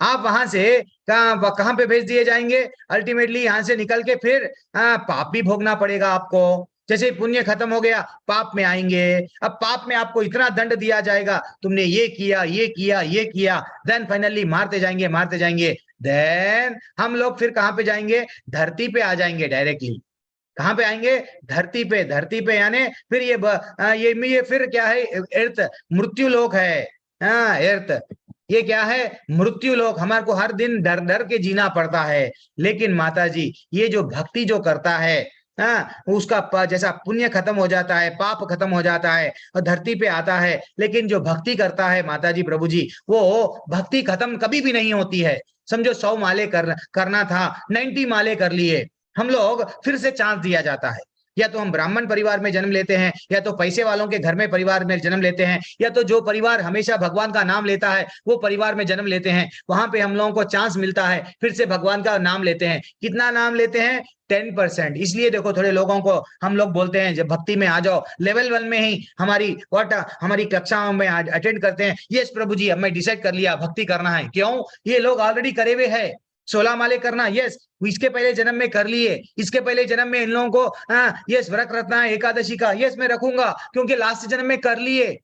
आप वहां से कहां पे भेज दिए जाएंगे? अल्टीमेटली यहां से निकल के फिर पाप भी भोगना पड़ेगा आपको। जैसे पुण्य खत्म हो गया, पाप में आएंगे। अब पाप में आपको इतना दंड दिया जाएगा, तुमने ये किया, ये किया, ये किया, देन फाइनली मारते जाएंगे, मारते जाएंगे। देन हम लोग फिर कहां पे जाएंगे? धरती पे आ जाएंगे डायरेक्टली। कहां पे आएंगे? धरती पे। धरती पे यानी फिर ये फिर क्या है? अर्थ, मृत्यु लोक है। अर्थ, ये क्या है? मृत्यु लोक। हमारे को हर दिन डर डर के जीना पड़ता है। लेकिन माता जी, ये जो भक्ति जो करता है, उसका जैसा पुण्य खत्म हो जाता है, पाप खत्म हो जाता है और धरती पे आता है। लेकिन जो भक्ति करता है माता जी, प्रभु जी, वो भक्ति खत्म कभी भी नहीं होती है। समझो 100 माले करना था, 90 माले कर लिए, हम लोग फिर से चांस दिया जाता है। या तो हम ब्राह्मण परिवार में जन्म लेते हैं, या तो पैसे वालों के घर में परिवार में जन्म लेते हैं, या तो जो परिवार हमेशा भगवान का नाम लेता है वो परिवार में जन्म लेते हैं। वहां पे हम लोगों को चांस मिलता है, फिर से भगवान का नाम लेते हैं। कितना नाम लेते हैं? 10%। इसलिए देखो थोड़े लोगों को हम लोग बोलते हैं जब भक्ति में आ जाओ, लेवल 1 में ही हमारी कक्षाओं में अटेंड करते हैं, यस प्रभु जी अब मैं डिसाइड कर लिया भक्ति करना है। क्यों? ये लोग ऑलरेडी करे हुए हैं। 16 माले करना, यस इसके पहले जन्म में कर लिए, इसके पहले जन्म में इन लोगों को यस व्रत रखना है एकादशी का, यस मैं रखूंगा क्योंकि लास्ट जन्म में कर लिए।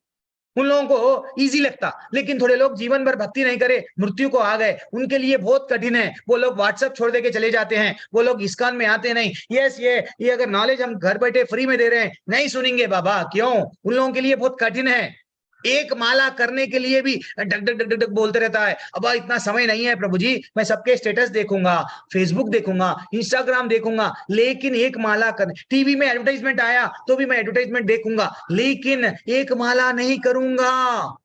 उन लोगों को इजी लगता, लेकिन थोड़े लोग जीवन भर भक्ति नहीं करे, मृत्यु को आ गए, उनके लिए बहुत कठिन है। वो लोग व्हाट्सएप छोड़ दे के चले जाते हैं, वो लोग इस्कॉन में आते नहीं। यस ये अगर नॉलेज हम घर बैठे फ्री में दे रहे हैं, नहीं सुनेंगे बाबा। क्यों? उन लोगों के लिए बहुत कठिन है। एक माला करने के लिए भी डक डक डक डक बोलते रहता है, अब इतना समय नहीं है प्रभु जी, मैं सबके स्टेटस देखूंगा, फेसबुक देखूंगा, इंस्टाग्राम देखूंगा, लेकिन एक माला कर, टीवी में एडवर्टाइजमेंट आया तो भी मैं एडवर्टाइजमेंट देखूंगा, लेकिन एक माला नहीं करूंगा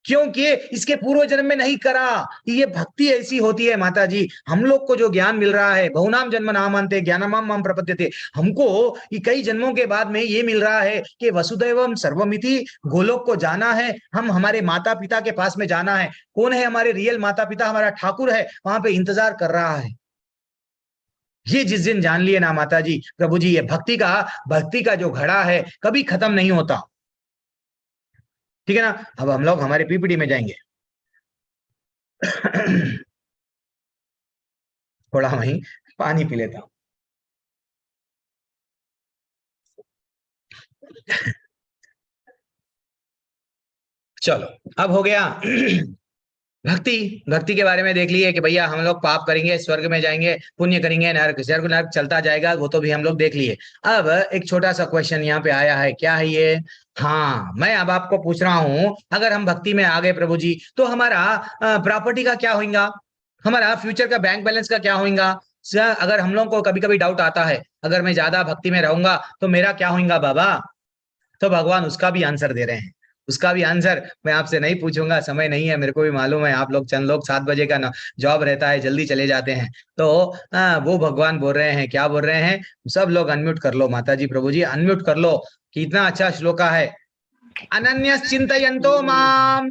क्योंकि इसके पूर्व जन्म में नहीं करा। ये भक्ति ऐसी होती है माता जी। हम लोग को जो ज्ञान मिल रहा है, बहुनाम जन्म नामांते ज्ञानमाम माम प्रपद्यते, हमको ये कई जन्मों के बाद में ये मिल रहा है कि वसुदैवम सर्वमिति, गोलोक को जाना है, हम हमारे माता पिता के पास में जाना है। कौन है हमारे रियल माता पिता? हमारा ठाकुर है, वहां पे इंतजार कर रहा है। ये जिस दिन जान लिए ना माता जी, प्रभु जी, ये भक्ति का जो घड़ा है कभी खत्म नहीं होता। ठीक है ना? अब हम लोग हमारे पीपीटी में जाएंगे। थोड़ा वहीं पानी पी लेता हूं। चलो अब हो गया भक्ति के बारे में देख लिए कि भैया हम लोग पाप करेंगे स्वर्ग में जाएंगे, पुण्य करेंगे नरक चलता जाएगा, वो तो भी हम लोग देख लिए। अब एक छोटा सा क्वेश्चन यहाँ पे आया है, क्या है ये? हाँ, मैं अब आपको पूछ रहा हूं, अगर हम भक्ति में आ गए प्रभु जी, तो हमारा प्रॉपर्टी का क्या होगा? हमारा फ्यूचर का बैंक बैलेंस का क्या होगा? अगर हम लोग को कभी कभी डाउट आता है, अगर मैं ज्यादा भक्ति में रहूंगा तो मेरा क्या होगा बाबा? तो भगवान उसका भी आंसर दे रहे हैं। उसका भी आंसर मैं आपसे नहीं पूछूंगा, समय नहीं है, मेरे को भी मालूम है आप लोग चंद लोग 7 बजे का जॉब रहता है, जल्दी चले जाते हैं। तो वो भगवान बोल रहे हैं, क्या बोल रहे हैं? सब लोग अनम्यूट कर लो, माता जी प्रभु जी अनम्यूट कर लो। कितना अच्छा श्लोका है, अनन्यस चिंतयन्तो माम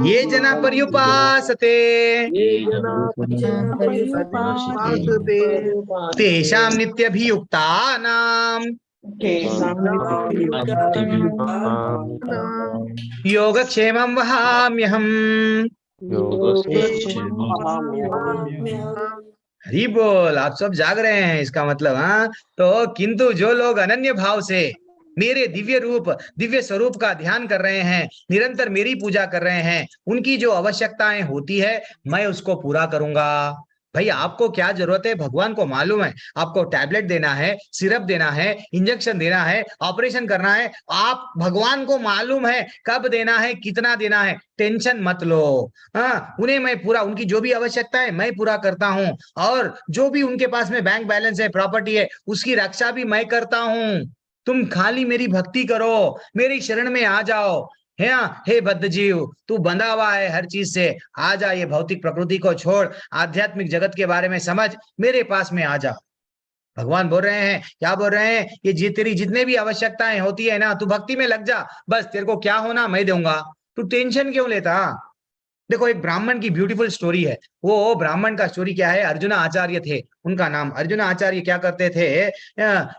ये जना पर्युपासते तेषां नित्यभियुक्तानां योगक्षेमं वहाम्यहम्। हरि बोल, आप सब जाग रहे हैं, इसका मतलब हाँ। तो किंतु जो लोग अनन्य भाव से मेरे दिव्य स्वरूप का ध्यान कर रहे हैं, निरंतर मेरी पूजा कर रहे हैं, उनकी जो आवश्यकताएं होती है मैं उसको पूरा करूंगा। भाई आपको क्या जरूरत है भगवान को मालूम है। आपको टैबलेट देना है, सिरप देना है, इंजेक्शन देना है, ऑपरेशन करना है, आप भगवान को मालूम है कब देना है, कितना देना है, टेंशन मत लो। हाँ, उन्हें मैं पूरा, उनकी जो भी आवश्यकता है मैं पूरा करता हूँ, और जो भी उनके पास में बैंक बैलेंस है, प्रॉपर्टी है, उसकी रक्षा भी मैं करता हूँ। तुम खाली मेरी भक्ति करो, मेरी शरण में आ जाओ। हे बद्ध जीव, तू बंधा हुआ है हर चीज से, आ जा, ये भौतिक प्रकृति को छोड़, आध्यात्मिक जगत के बारे में समझ, मेरे पास में आ जा। भगवान बोल रहे हैं, क्या बोल रहे हैं? ये तेरी जितने भी आवश्यकताएं होती है ना, तू भक्ति में लग जा, बस तेरे को क्या होना मैं दूंगा, तू टेंशन क्यों लेता? देखो एक ब्राह्मण की ब्यूटीफुल स्टोरी है। वो ब्राह्मण का स्टोरी क्या है? अर्जुन आचार्य थे उनका नाम। अर्जुन आचार्य क्या करते थे,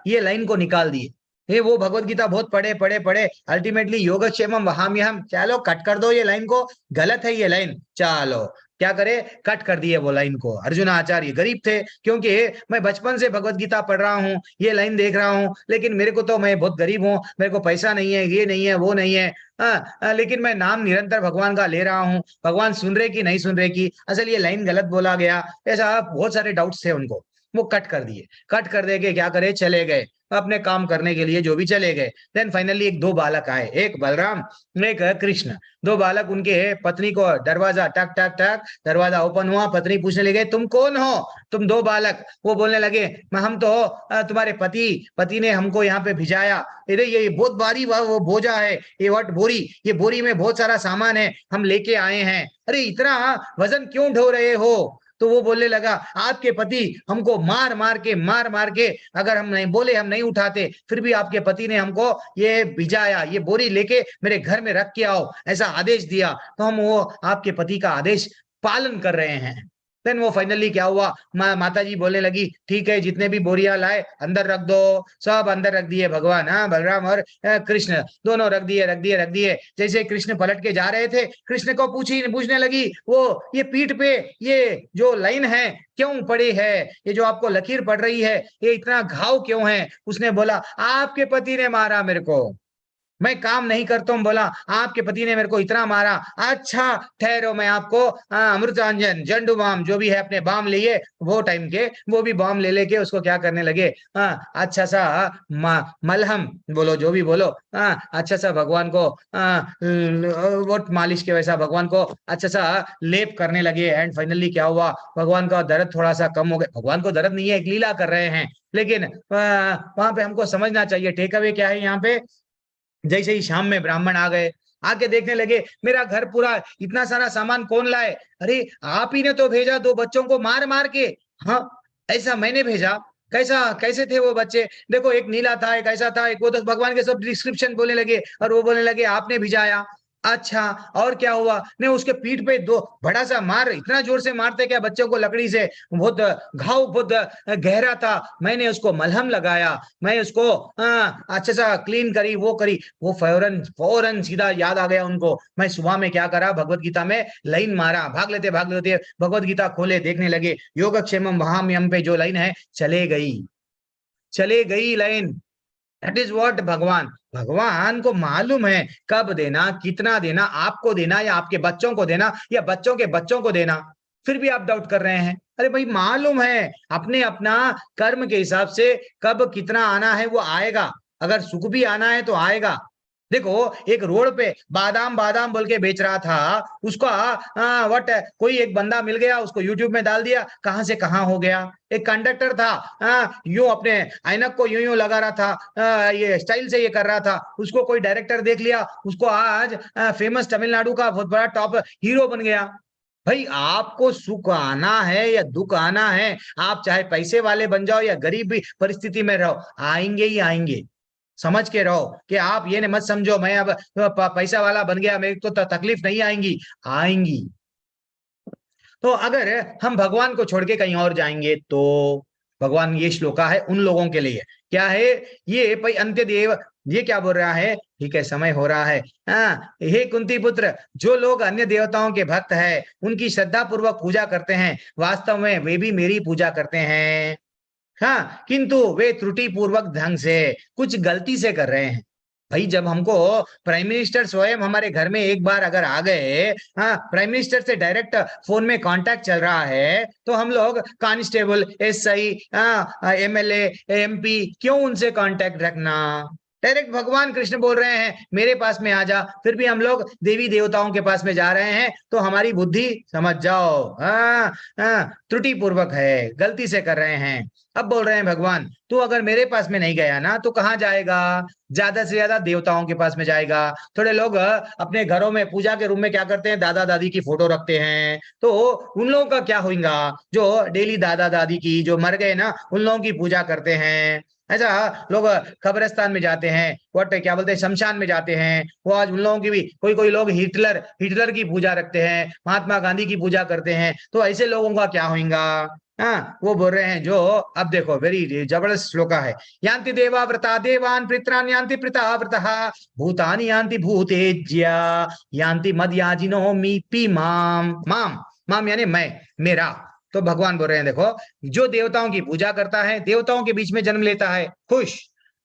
ये लाइन को निकाल दिए। वो भगवत गीता बहुत पढ़े, अल्टीमेटली योगक्षेमम वहाम्यहम्। चलो कट कर दो ये लाइन को, गलत है ये लाइन, चलो क्या करे, कट कर दिए वो लाइन को। अर्जुन आचार्य गरीब थे, क्योंकि मैं बचपन से भगवत गीता पढ़ रहा हूँ, ये लाइन देख रहा हूँ, लेकिन मेरे को तो, मैं बहुत गरीब हूँ, मेरे को पैसा नहीं है, ये नहीं है, वो नहीं है, लेकिन मैं नाम निरंतर भगवान का ले रहा हूँ, भगवान सुन रहे कि नहीं सुन रहे कि असल ये लाइन गलत बोला गया, ऐसा बहुत सारे डाउट्स थे उनको। वो कट कर दिए, कट कर दे के क्या करे, चले गए अपने काम करने के लिए, जो भी चले गए। देन फाइनली एक दो बालक आए, एक बलराम एक कृष्ण। दो बालक उनके पत्नी को दरवाजा टक टक टक, दरवाजा ओपन हुआ, पत्नी पूछने लगे तुम कौन हो, तुम दो बालक। वो बोलने लगे हम तो तुम्हारे पति ने हमको यहाँ पे भिजाया, अरे ये बहुत भारी वो बोझा है, ये वट बोरी, ये बोरी में बहुत सारा सामान है, हम लेके आए हैं, अरे इतना वजन क्यों ढो रहे हो। तो वो बोलने लगा आपके पति हमको मार मार के, अगर हम नहीं बोले हम नहीं उठाते, फिर भी आपके पति ने हमको ये भिजाया, ये बोरी लेके मेरे घर में रख के आओ, ऐसा आदेश दिया, तो हम वो आपके पति का आदेश पालन कर रहे हैं। देन वो फाइनली क्या हुआ, माता जी बोलने लगी ठीक है, जितने भी बोरियां लाए अंदर रख दो, सब अंदर रख दिए भगवान, हाँ बलराम और कृष्ण दोनों रख दिए। जैसे कृष्ण पलट के जा रहे थे, कृष्ण को पूछने लगी वो ये पीठ पे ये जो लाइन है क्यों पड़ी है, ये जो आपको लकीर पड़ रही है ये इतना घाव क्यों है। उसने बोला आपके पति ने मारा मेरे को, मैं काम नहीं करता हूँ, बोला आपके पति ने मेरे को इतना मारा। अच्छा ठहरो, मैं आपको अमृतांजन जंडू बाम जो भी है अपने बाम लिए, वो टाइम के वो भी बाम ले लेके उसको क्या करने लगे, अच्छा सा मलहम बोलो जो भी बोलो, अच्छा सा भगवान को वो मालिश के वैसा भगवान को अच्छा सा लेप करने लगे। एंड फाइनली क्या हुआ, भगवान का दर्द थोड़ा सा कम हो गया। भगवान को दर्द नहीं है, एक लीला कर रहे हैं, लेकिन वहां पे हमको समझना चाहिए टेक अवे क्या है यहाँ पे। जैसे ही शाम में ब्राह्मण आ गए, आके देखने लगे मेरा घर पूरा इतना सारा सामान कौन लाए, अरे आप ही ने तो भेजा दो बच्चों को मार मार के। हाँ ऐसा मैंने भेजा, कैसे थे वो बच्चे, देखो एक नीला था, एक ऐसा था, एक वो, तो भगवान के सब डिस्क्रिप्शन बोलने लगे, और वो बोलने लगे आपने भिजाया। अच्छा और क्या हुआ, ने उसके पीठ पे दो बड़ा सा मार, इतना जोर से मारते क्या बच्चों को लकड़ी से, बहुत घाव बहुत गहरा था, मैंने उसको मलहम लगाया, मैं उसको अच्छे सा क्लीन करी, वो करी, वो फौरन सीधा याद आ गया उनको। मैं सुबह में क्या करा, भगवत गीता में लाइन मारा, भाग लेते भगवत गीता खोले, देखने लगे योगक्षेमम महाम्यम पे जो लाइन है चले गई लाइन। दैट इज व्हाट भगवान को मालूम है कब देना, कितना देना, आपको देना या आपके बच्चों को देना या बच्चों के बच्चों को देना, फिर भी आप डाउट कर रहे हैं। अरे भाई मालूम है अपने अपना कर्म के हिसाब से कब कितना आना है वो आएगा, अगर सुख भी आना है तो आएगा। देखो एक रोड पे बादाम बादाम बोल के बेच रहा था, उसका व्हाट कोई एक बंदा मिल गया, उसको यूट्यूब में डाल दिया, कहां से कहां हो गया। एक कंडक्टर था, यूं अपने ऐनक को यूं लगा रहा था, ये स्टाइल से ये कर रहा था, उसको कोई डायरेक्टर देख लिया, उसको आज फेमस तमिलनाडु का बहुत बड़ा टॉप हीरो बन गया। भाई आपको सुख आना है या दुख आना है, आप चाहे पैसे वाले बन जाओ या गरीब भी परिस्थिति में रहो, आएंगे ही आएंगे। समझ के रहो कि आप ये मत समझो मैं अब पैसा वाला बन गया, मेरे को तो तकलीफ नहीं आएंगी। तो अगर हम भगवान को छोड़ के कहीं और जाएंगे तो भगवान, ये श्लोका है उन लोगों के लिए, क्या है ये भाई अंत्य देव, ये क्या बोल रहा है, ठीक है समय हो रहा है। हे कुंती पुत्र, जो लोग अन्य देवताओं के भक्त है, उनकी श्रद्धा पूर्वक पूजा करते हैं, वास्तव में वे भी मेरी पूजा करते हैं, हाँ किंतु वे त्रुटि पूर्वक ढंग से कुछ गलती से कर रहे हैं। भाई जब हमको प्राइम मिनिस्टर स्वयं हमारे घर में एक बार अगर आ गए, हाँ प्राइम मिनिस्टर से डायरेक्ट फोन में कांटेक्ट चल रहा है, तो हम लोग कांस्टेबल एसआई एमएलए एमपी क्यों उनसे कांटेक्ट रखना, डायरेक्ट भगवान कृष्ण बोल रहे हैं मेरे पास में आ जा, फिर भी हम लोग देवी देवताओं के पास में जा रहे हैं, तो हमारी बुद्धि समझ जाओ त्रुटि पूर्वक है, गलती से कर रहे हैं। अब बोल रहे हैं भगवान तू अगर मेरे पास में नहीं गया ना तो कहाँ जाएगा, ज्यादा से ज्यादा देवताओं के पास में जाएगा। थोड़े लोग अपने घरों में पूजा के रूम में क्या करते हैं, दादा दादी की फोटो रखते हैं, तो उन लोगों का क्या होगा जो डेली दादा दादी की जो मर गए ना उन लोगों की पूजा करते हैं। ऐसा लोग कब्रिस्तान में जाते हैं, व्हाट क्या बोलते हैं, शमशान में जाते हैं, वो आज उन लोगों की भी कोई लोग हिटलर की पूजा रखते हैं, महात्मा गांधी की पूजा करते हैं, तो ऐसे लोगों का क्या होगा। हाँ वो बोल रहे हैं जो, अब देखो वेरी जबरदस्त श्लोका है, यान्ति देवा व्रता देवान पितरान यान्ति पिता व्रतः भूतानि यान्ति भूतेज्या यान्ति मद्याजिनो मीपी माम यानी मैं, मेरा। तो भगवान बोल रहे हैं देखो, जो देवताओं की पूजा करता है देवताओं के बीच में जन्म लेता है, खुश।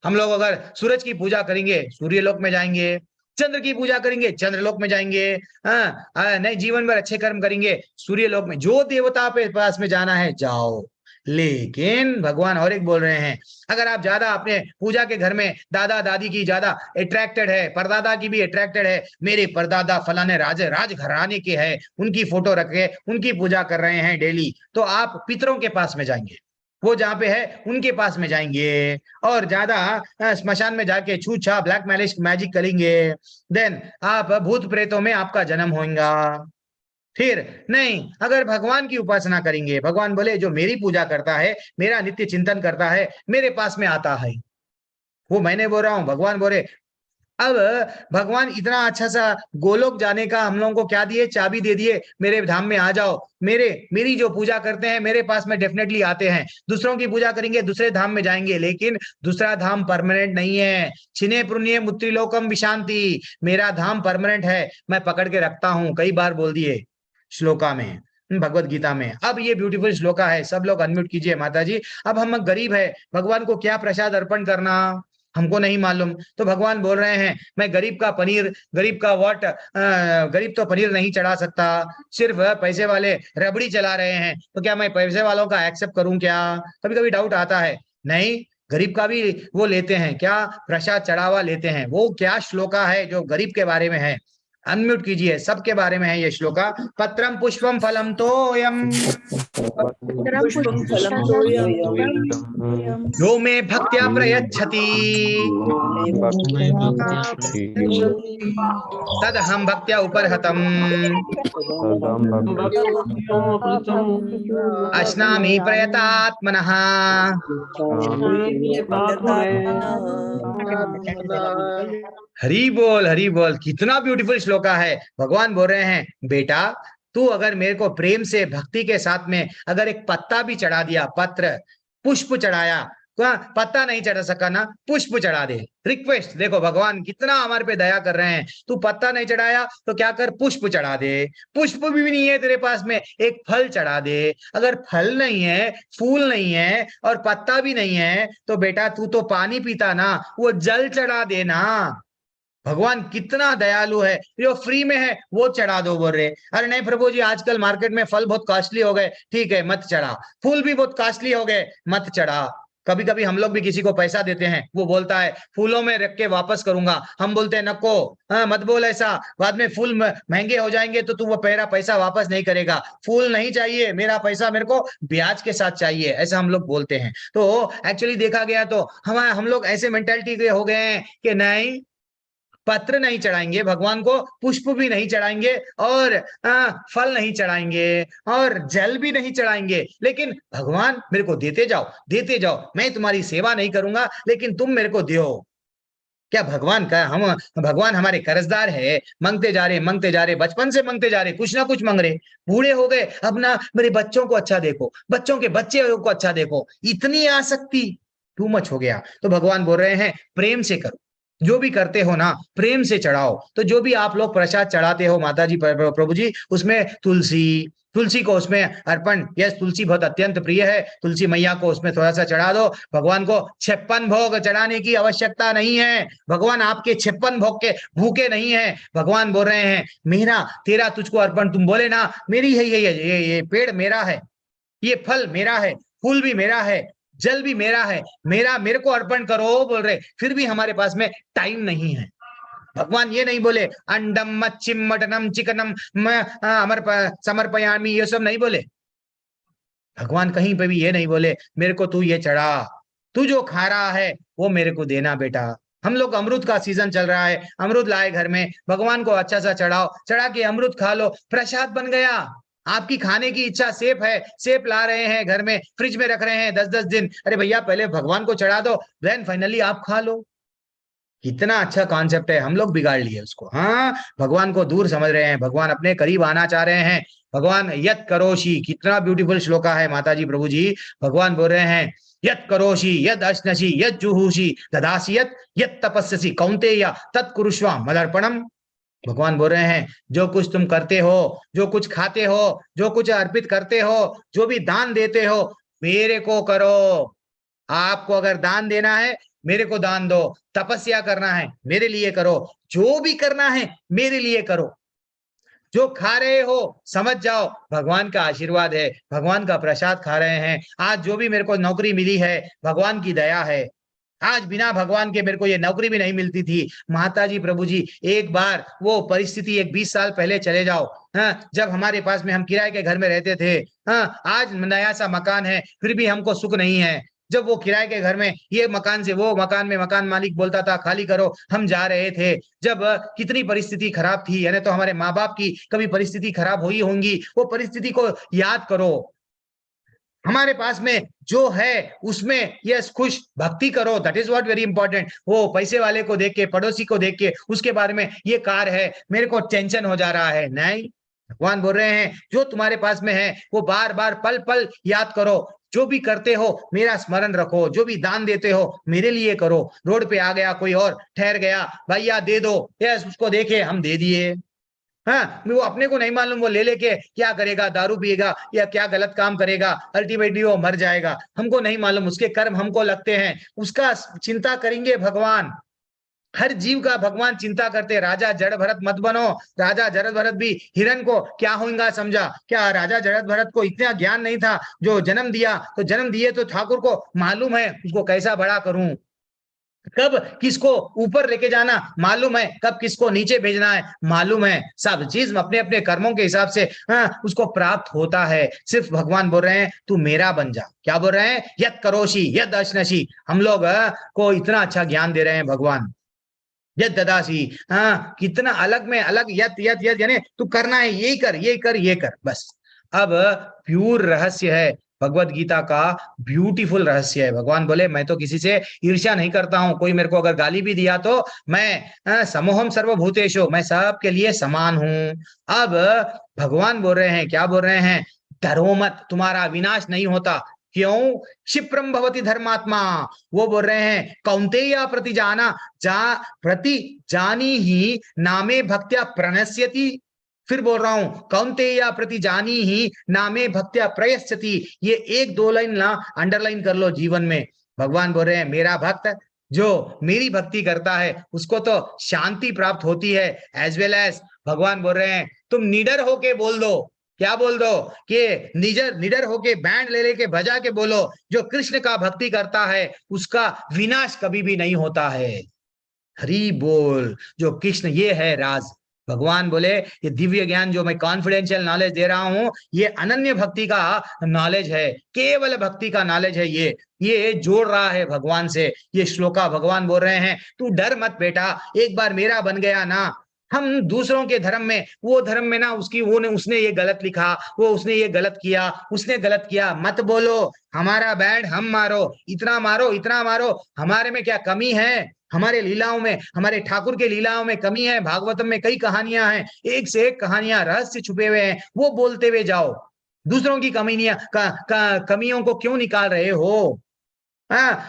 हम लोग अगर सूरज की पूजा करेंगे सूर्यलोक में जाएंगे, चंद्र की पूजा करेंगे चंद्रलोक में जाएंगे, नहीं जीवन भर अच्छे कर्म करेंगे सूर्यलोक में, जो देवता पे पास में जाना है जाओ। लेकिन भगवान और एक बोल रहे हैं, अगर आप ज्यादा अपने पूजा के घर में दादा दादी की ज्यादा अट्रैक्टेड है, परदादा की भी अट्रैक्टेड है, मेरे परदादा फलाने राज घराने के हैं, उनकी फोटो रखे उनकी पूजा कर रहे हैं डेली, तो आप पितरों के पास में जाएंगे, वो जहां पे है उनके पास में जाएंगे और ज्यादा स्मशान में जाके छूछा ब्लैक मैजिक करेंगे, देन आप भूत प्रेतों में आपका जन्म होगा। फिर नहीं, अगर भगवान की उपासना करेंगे, भगवान बोले जो मेरी पूजा करता है, मेरा नित्य चिंतन करता है, मेरे पास में आता है, वो मैंने बोल रहा हूं, भगवान बोले। अब भगवान इतना अच्छा सा गोलोक जाने का हम लोगों को क्या दिए, चाबी दे दिए, मेरे धाम में आ जाओ, मेरी जो पूजा करते हैं मेरे पास में डेफिनेटली आते हैं, दूसरों की पूजा करेंगे दूसरे धाम में जाएंगे, लेकिन दूसरा धाम परमानेंट नहीं है। छिने पुण्य मुत्रिलोकम विशांति, मेरा धाम परमानेंट है, मैं पकड़ के रखता हूं, कई बार बोल दिए श्लोका में, भगवत गीता में। अब ये ब्यूटीफुल श्लोका है, सब लोग अनम्यूट कीजिए माता जी। अब हम गरीब है, भगवान को क्या प्रसाद अर्पण करना हमको नहीं मालूम, तो भगवान बोल रहे हैं मैं गरीब का पनीर, गरीब का गरीब तो पनीर नहीं चढ़ा सकता, सिर्फ पैसे वाले रबड़ी चला रहे हैं, तो क्या मैं पैसे वालों का एक्सेप्ट करूं क्या? कभी कभी डाउट आता है। नहीं, गरीब का भी वो लेते हैं, क्या प्रसाद चढ़ावा लेते हैं। वो क्या श्लोका है जो गरीब के बारे में है? अनम्यूट कीजिए, सबके बारे में है ये श्लोका। पत्रम पुष्पम फलम तोयम पुष्पं फलं तोयं यो मे भक्त्या प्रयच्छति तदहं भक्त्या उपरहतम अश्नामि प्रयतात्मनः। हरि बोल हरि बोल, कितना ब्यूटीफुल श्लोका है। भगवान बोल रहे हैं बेटा, तू अगर मेरे को प्रेम से भक्ति के साथ में अगर एक पत्ता भी चढ़ा दिया, पत्र पुष्प चढ़ाया, पत्ता नहीं चढ़ा सका ना, पुष्प चढ़ा दे, रिक्वेस्ट। देखो भगवान कितना हमारे पे दया कर रहे हैं। तू पत्ता नहीं चढ़ाया तो क्या कर, पुष्प चढ़ा दे। पुष्प भी नहीं है तेरे पास में, एक फल चढ़ा दे। अगर फल नहीं है, फूल नहीं है और पत्ता भी नहीं है, तो बेटा तू तो पानी पीता ना, वो जल चढ़ा देना। भगवान कितना दयालु है, जो फ्री में है वो चढ़ा दो बोल रहे। अरे नहीं प्रभु जी, आजकल मार्केट में फल बहुत कॉस्टली हो गए, ठीक है मत चढ़ा। फूल भी बहुत कॉस्टली हो गए, मत चढ़ा। कभी कभी हम लोग भी किसी को पैसा देते हैं, वो बोलता है फूलों में रख के वापस करूंगा, हम बोलते हैं नको, मत बोल ऐसा, बाद में फूल महंगे हो जाएंगे तो तू वो मेरा पैसा वापस नहीं करेगा। फूल नहीं चाहिए, मेरा पैसा मेरे को ब्याज के साथ चाहिए, ऐसा हम लोग बोलते हैं। तो एक्चुअली देखा गया तो हम लोग ऐसे मेंटालिटी के हो गए हैं कि नहीं, पत्र नहीं चढ़ाएंगे भगवान को, पुष्प भी नहीं चढ़ाएंगे और फल नहीं चढ़ाएंगे और जल भी नहीं चढ़ाएंगे, लेकिन भगवान मेरे को देते जाओ, मैं तुम्हारी सेवा नहीं करूंगा लेकिन तुम मेरे को दो। क्या भगवान हमारे कर्जदार है? मांगते जा रहे, बचपन से मांगते जा रहे, कुछ ना कुछ मांग रहे, बूढ़े हो गए, अब ना मेरे बच्चों को अच्छा देखो, बच्चों के बच्चे को अच्छा देखो, इतनी आसक्ति टू मच हो गया। तो भगवान बोल रहे हैं प्रेम से करो, जो भी करते हो ना प्रेम से चढ़ाओ। तो जो भी आप लोग प्रसाद चढ़ाते हो माता जी, प्रभु जी, उसमें तुलसी को उसमें अर्पण, यस तुलसी बहुत अत्यंत प्रिय है, तुलसी मैया को उसमें थोड़ा सा चढ़ा दो। भगवान को 56 भोग चढ़ाने की आवश्यकता नहीं है, भगवान आपके 56 भोग के भूखे नहीं है। भगवान बोल रहे हैं मेरा तेरा तुझको अर्पण, तुम बोले ना मेरी है ये पेड़ मेरा है, ये फल मेरा है, फूल भी मेरा है, जल भी मेरा है, मेरे को अर्पण करो बोल रहे। फिर भी हमारे पास में टाइम नहीं है। भगवान ये नहीं बोले अंडम मच्छिम मटनम चिकनम अमर समर्पयामी, ये सब नहीं बोले। भगवान कहीं पे भी ये नहीं बोले मेरे को तू ये चढ़ा, तू जो खा रहा है वो मेरे को देना बेटा। हम लोग अमृत का सीजन चल रहा है, अमृत लाए घर में, भगवान को अच्छा सा चढ़ाओ, चढ़ा के अमृत खा लो, प्रसाद बन गया। आपकी खाने की इच्छा सेब है, सेब ला रहे हैं घर में, फ्रिज में रख रहे हैं 10-10 दिन, अरे भैया पहले भगवान को चढ़ा दो, देन फाइनली आप खा लो। कितना अच्छा कॉन्सेप्ट है, हम लोग बिगाड़ लिए उसको। हाँ, भगवान को दूर समझ रहे हैं, भगवान अपने करीब आना चाह रहे हैं। भगवान यत करोशी, कितना ब्यूटीफुल श्लोका है माता जी, प्रभु जी। भगवान बोल रहे हैं यत करोशी यद अश्नसी यद जुहूसी ददासी यत तपस्यसी कौन्तेय तत्कुरुष्व मदर्पणम। भगवान बोल रहे हैं जो कुछ तुम करते हो, जो कुछ खाते हो, जो कुछ अर्पित करते हो, जो भी दान देते हो, मेरे को करो। आपको अगर दान देना है मेरे को दान दो, तपस्या करना है मेरे लिए करो, जो भी करना है मेरे लिए करो। जो खा रहे हो समझ जाओ भगवान का आशीर्वाद है, भगवान का प्रसाद खा रहे हैं। आज जो भी मेरे को नौकरी मिली है भगवान की दया है। आज बिना भगवान के मेरे को ये नौकरी भी नहीं मिलती थी। माता जी, प्रभु जी, एक बार वो परिस्थिति एक 20 साल पहले चले जाओ, हाँ, जब हमारे पास में हम किराए के घर में रहते थे, हाँ, आज नया सा मकान है फिर भी हमको सुख नहीं है। जब वो किराए के घर में ये मकान से वो मकान में मकान मालिक बोलता था खाली करो, हम जा रहे थे। जब कितनी परिस्थिति खराब थी, यानी तो हमारे माँ बाप की कभी परिस्थिति खराब हुई होंगी, वो परिस्थिति को याद करो। हमारे पास में जो है उसमें यस खुश भक्ति करो, that is what very important. वो पैसे वाले को देख के, पड़ोसी को देख के उसके बारे में ये कार है मेरे को टेंशन हो जा रहा है, नहीं। भगवान बोल रहे हैं जो तुम्हारे पास में है वो बार बार पल पल याद करो। जो भी करते हो मेरा स्मरण रखो, जो भी दान देते हो मेरे लिए करो। रोड पे आ गया कोई और ठहर गया, भैया दे दो, यस उसको देखे हम दे दिए। हाँ, वो अपने को नहीं मालूम वो ले लेके क्या करेगा, दारू पिएगा या क्या गलत काम करेगा, अल्टीमेटली वो मर जाएगा, हमको नहीं मालूम। उसके कर्म हमको लगते हैं, उसका चिंता करेंगे भगवान। हर जीव का भगवान चिंता करते। राजा जड़ भरत मत बनो। राजा जड़ भरत भी हिरण को क्या होगा समझा। क्या राजा जड़ भरत को इतना ज्ञान नहीं था? जो जन्म दिया तो जन्म दिए तो ठाकुर को मालूम है उसको कैसा बड़ा करूं, कब किसको ऊपर लेके जाना मालूम है, कब किसको नीचे भेजना है मालूम है। सब चीज अपने अपने कर्मों के हिसाब से उसको प्राप्त होता है। सिर्फ भगवान बोल रहे हैं तू मेरा बन जा। क्या बोल रहे हैं? यद करोशी यद अश्नसी। हम लोग को इतना अच्छा ज्ञान दे रहे हैं भगवान। यद ददासी, कितना अलग में अलग, यद यद यद यानी तू करना है, यही कर ये कर ये कर, बस। अब प्यूर रहस्य है भगवत गीता का, ब्यूटीफुल रहस्य है। भगवान बोले मैं तो किसी से ईर्ष्या नहीं करता हूं। कोई मेरे को अगर गाली भी दिया तो मैं समोहम सर्वभूतेषु, मैं सबके लिए समान हूं। अब भगवान बोल रहे हैं, क्या बोल रहे हैं? डरो मत, तुम्हारा विनाश नहीं होता। क्यों? क्षिप्रम भवति धर्मात्मा। वो बोल रहे हैं कौन्तेय प्रति जाना प्रति जानी ही नामे भक्त्या प्रणश्यति। फिर बोल रहा हूं कौन्तेय प्रति जानी ही नामे भक्त्या प्रयश्यति। ये एक दो लाइन ना अंडरलाइन कर लो जीवन में। भगवान बोल रहे हैं मेरा भक्त जो मेरी भक्ति करता है उसको तो शांति प्राप्त होती है। एज वेल एज भगवान बोल रहे हैं तुम निडर होके बोल दो। क्या बोल दो? कि निडर होके बैंड ले लेके बजा के बोलो, जो कृष्ण का भक्ति करता है उसका विनाश कभी भी नहीं होता है। हरि बोल। जो कृष्ण, ये है राज। भगवान बोले ये दिव्य ज्ञान जो मैं कॉन्फिडेंशियल नॉलेज दे रहा हूं ये अनन्य भक्ति का नॉलेज है, केवल भक्ति का नॉलेज है। ये जोड़ रहा है भगवान से। ये श्लोका भगवान बोल रहे हैं तू डर मत बेटा, एक बार मेरा बन गया ना। हम दूसरों के धर्म में, वो धर्म में ना उसने ये गलत लिखा, वो उसने ये गलत किया, उसने गलत किया, मत बोलो। हमारा बैंड हम मारो, इतना मारो इतना मारो। हमारे में क्या कमी है? हमारे लीलाओं में, हमारे ठाकुर के लीलाओं में कमी है। भागवतम में कई कहानियां हैं, एक से एक कहानियां, रहस्य छुपे हुए हैं, वो बोलते हुए जाओ। दूसरों की कमियों को क्यों निकाल रहे हो?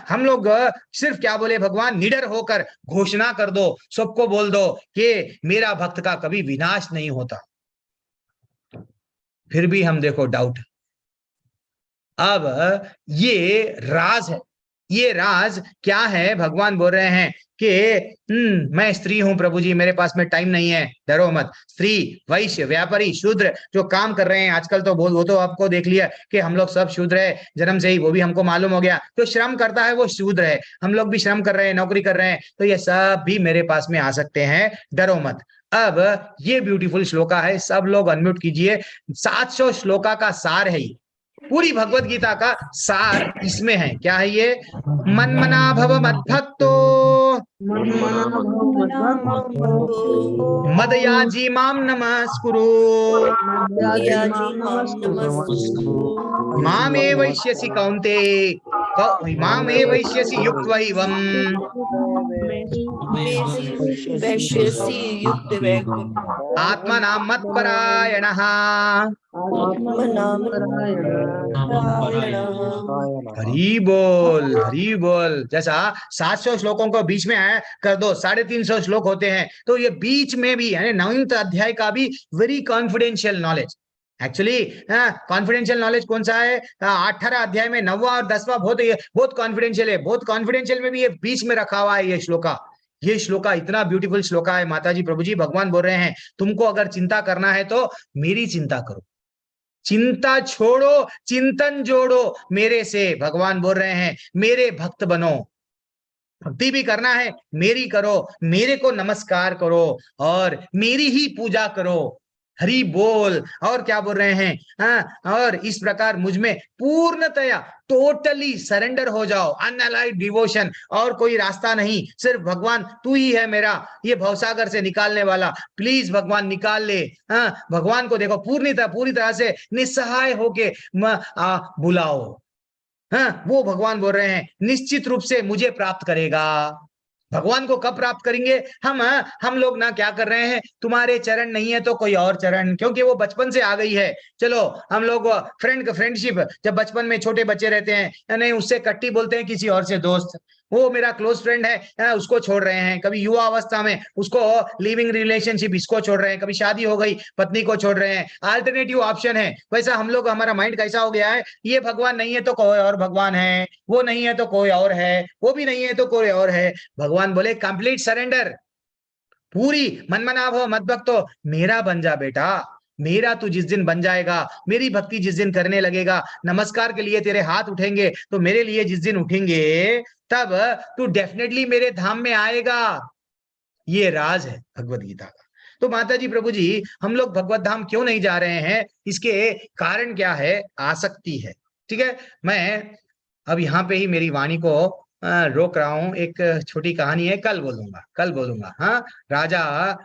हम लोग सिर्फ क्या बोले भगवान, निडर होकर घोषणा कर दो, सबको बोल दो कि मेरा भक्त का कभी विनाश नहीं होता। फिर भी हम देखो डाउट। अब ये राज है। ये राज क्या है? भगवान बोल रहे हैं कि मैं स्त्री हूं प्रभु जी, मेरे पास में टाइम नहीं है। डरो मत। स्त्री, वैश्य, व्यापारी, शूद्र जो काम कर रहे हैं आजकल तो वो तो आपको देख लिया कि हम लोग सब शूद्र है जन्म से ही, वो भी हमको मालूम हो गया। जो श्रम करता है वो शूद्र है। हम लोग भी श्रम कर रहे हैं, नौकरी कर रहे हैं, तो ये सब भी मेरे पास में आ सकते हैं। डरो मत। अब ये ब्यूटीफुल श्लोका है, सब लोग अनम्यूट कीजिए। 700 श्लोका का सार है ये। पूरी भगवत गीता का सार इसमें है। क्या है ये? मन्मना भव मद्भक्तो मदयाजी माम नमस्कुरु मामे वैश्यसि कौन्ते मामे वैश्यसि युक्त्वैवम् आत्मनां मत्परायणः। हरि बोल, हरि बोल। जैसा 700 श्लोकों को बीच में कर दो, 350 श्लोक होते हैं, तो ये बीच में भी यानी 9th अध्याय का भी very confidential knowledge. Actually confidential knowledge कौन सा है? 18 अध्याय में 9वां और 10वां बहुत कॉन्फिडेंशियल है। बहुत कॉन्फिडेंशियल में भी ये बीच में रखा हुआ है ये श्लोका। ये श्लोका इतना ब्यूटीफुल श्लोका है माता जी प्रभु जी। भगवान बोल रहे हैं तुमको अगर चिंता करना है तो मेरी चिंता करो, चिंता छोड़ो, चिंतन जोड़ो मेरे से। भगवान बोल रहे हैं मेरे भक्त बनो, भक्ति भी करना है मेरी करो, मेरे को नमस्कार करो और मेरी ही पूजा करो। हरि बोल। और क्या बोल रहे हैं? और इस प्रकार मुझ में पूर्णतया टोटली सरेंडर हो जाओ, अनअलाइड डिवोशन। और कोई रास्ता नहीं, सिर्फ भगवान तू ही है मेरा ये भवसागर से निकालने वाला। प्लीज भगवान निकाल ले। भगवान को देखो पूरी तरह से निस्सहाय होके बुलाओ। हाँ, वो भगवान बोल रहे हैं निश्चित रूप से मुझे प्राप्त करेगा। भगवान को कब प्राप्त करेंगे? हम लोग ना क्या कर रहे हैं, तुम्हारे चरण नहीं है तो कोई और चरण, क्योंकि वो बचपन से आ गई है। चलो हम लोग फ्रेंडशिप, जब बचपन में छोटे बच्चे रहते हैं नहीं, उससे कट्टी बोलते हैं किसी और से दोस्त, वो मेरा क्लोज फ्रेंड है, उसको छोड़ रहे हैं। कभी युवा अवस्था में उसको लिविंग रिलेशनशिप, इसको छोड़ रहे हैं। कभी शादी हो गई, पत्नी को छोड़ रहे हैं। अल्टरनेटिव ऑप्शन है। वैसा हम लोग, हमारा माइंड कैसा हो गया है, ये भगवान नहीं है तो कोई और भगवान है, वो नहीं है तो कोई और है, वो भी नहीं है तो कोई और है। भगवान बोले कंप्लीट सरेंडर, पूरी मनमनाभ हो, मत भक्तो, मेरा बन जा बेटा। मेरा तू जिस दिन बन जाएगा, मेरी भक्ति जिस दिन करने लगेगा, नमस्कार के लिए तेरे हाथ उठेंगे तो मेरे लिए जिस दिन उठेंगे, तब तू डेफिनेटली मेरे धाम में आएगा। ये राज है भगवत गीता का। तो माता जी प्रभु जी, हम लोग भगवत धाम क्यों नहीं जा रहे हैं? इसके कारण क्या है? आसक्ति है। ठीक है, मैं अब यहाँ पे ही मेरी वाणी को रोक रहा हूं। एक छोटी कहानी है, कल बोलूंगा। हाँ, राजा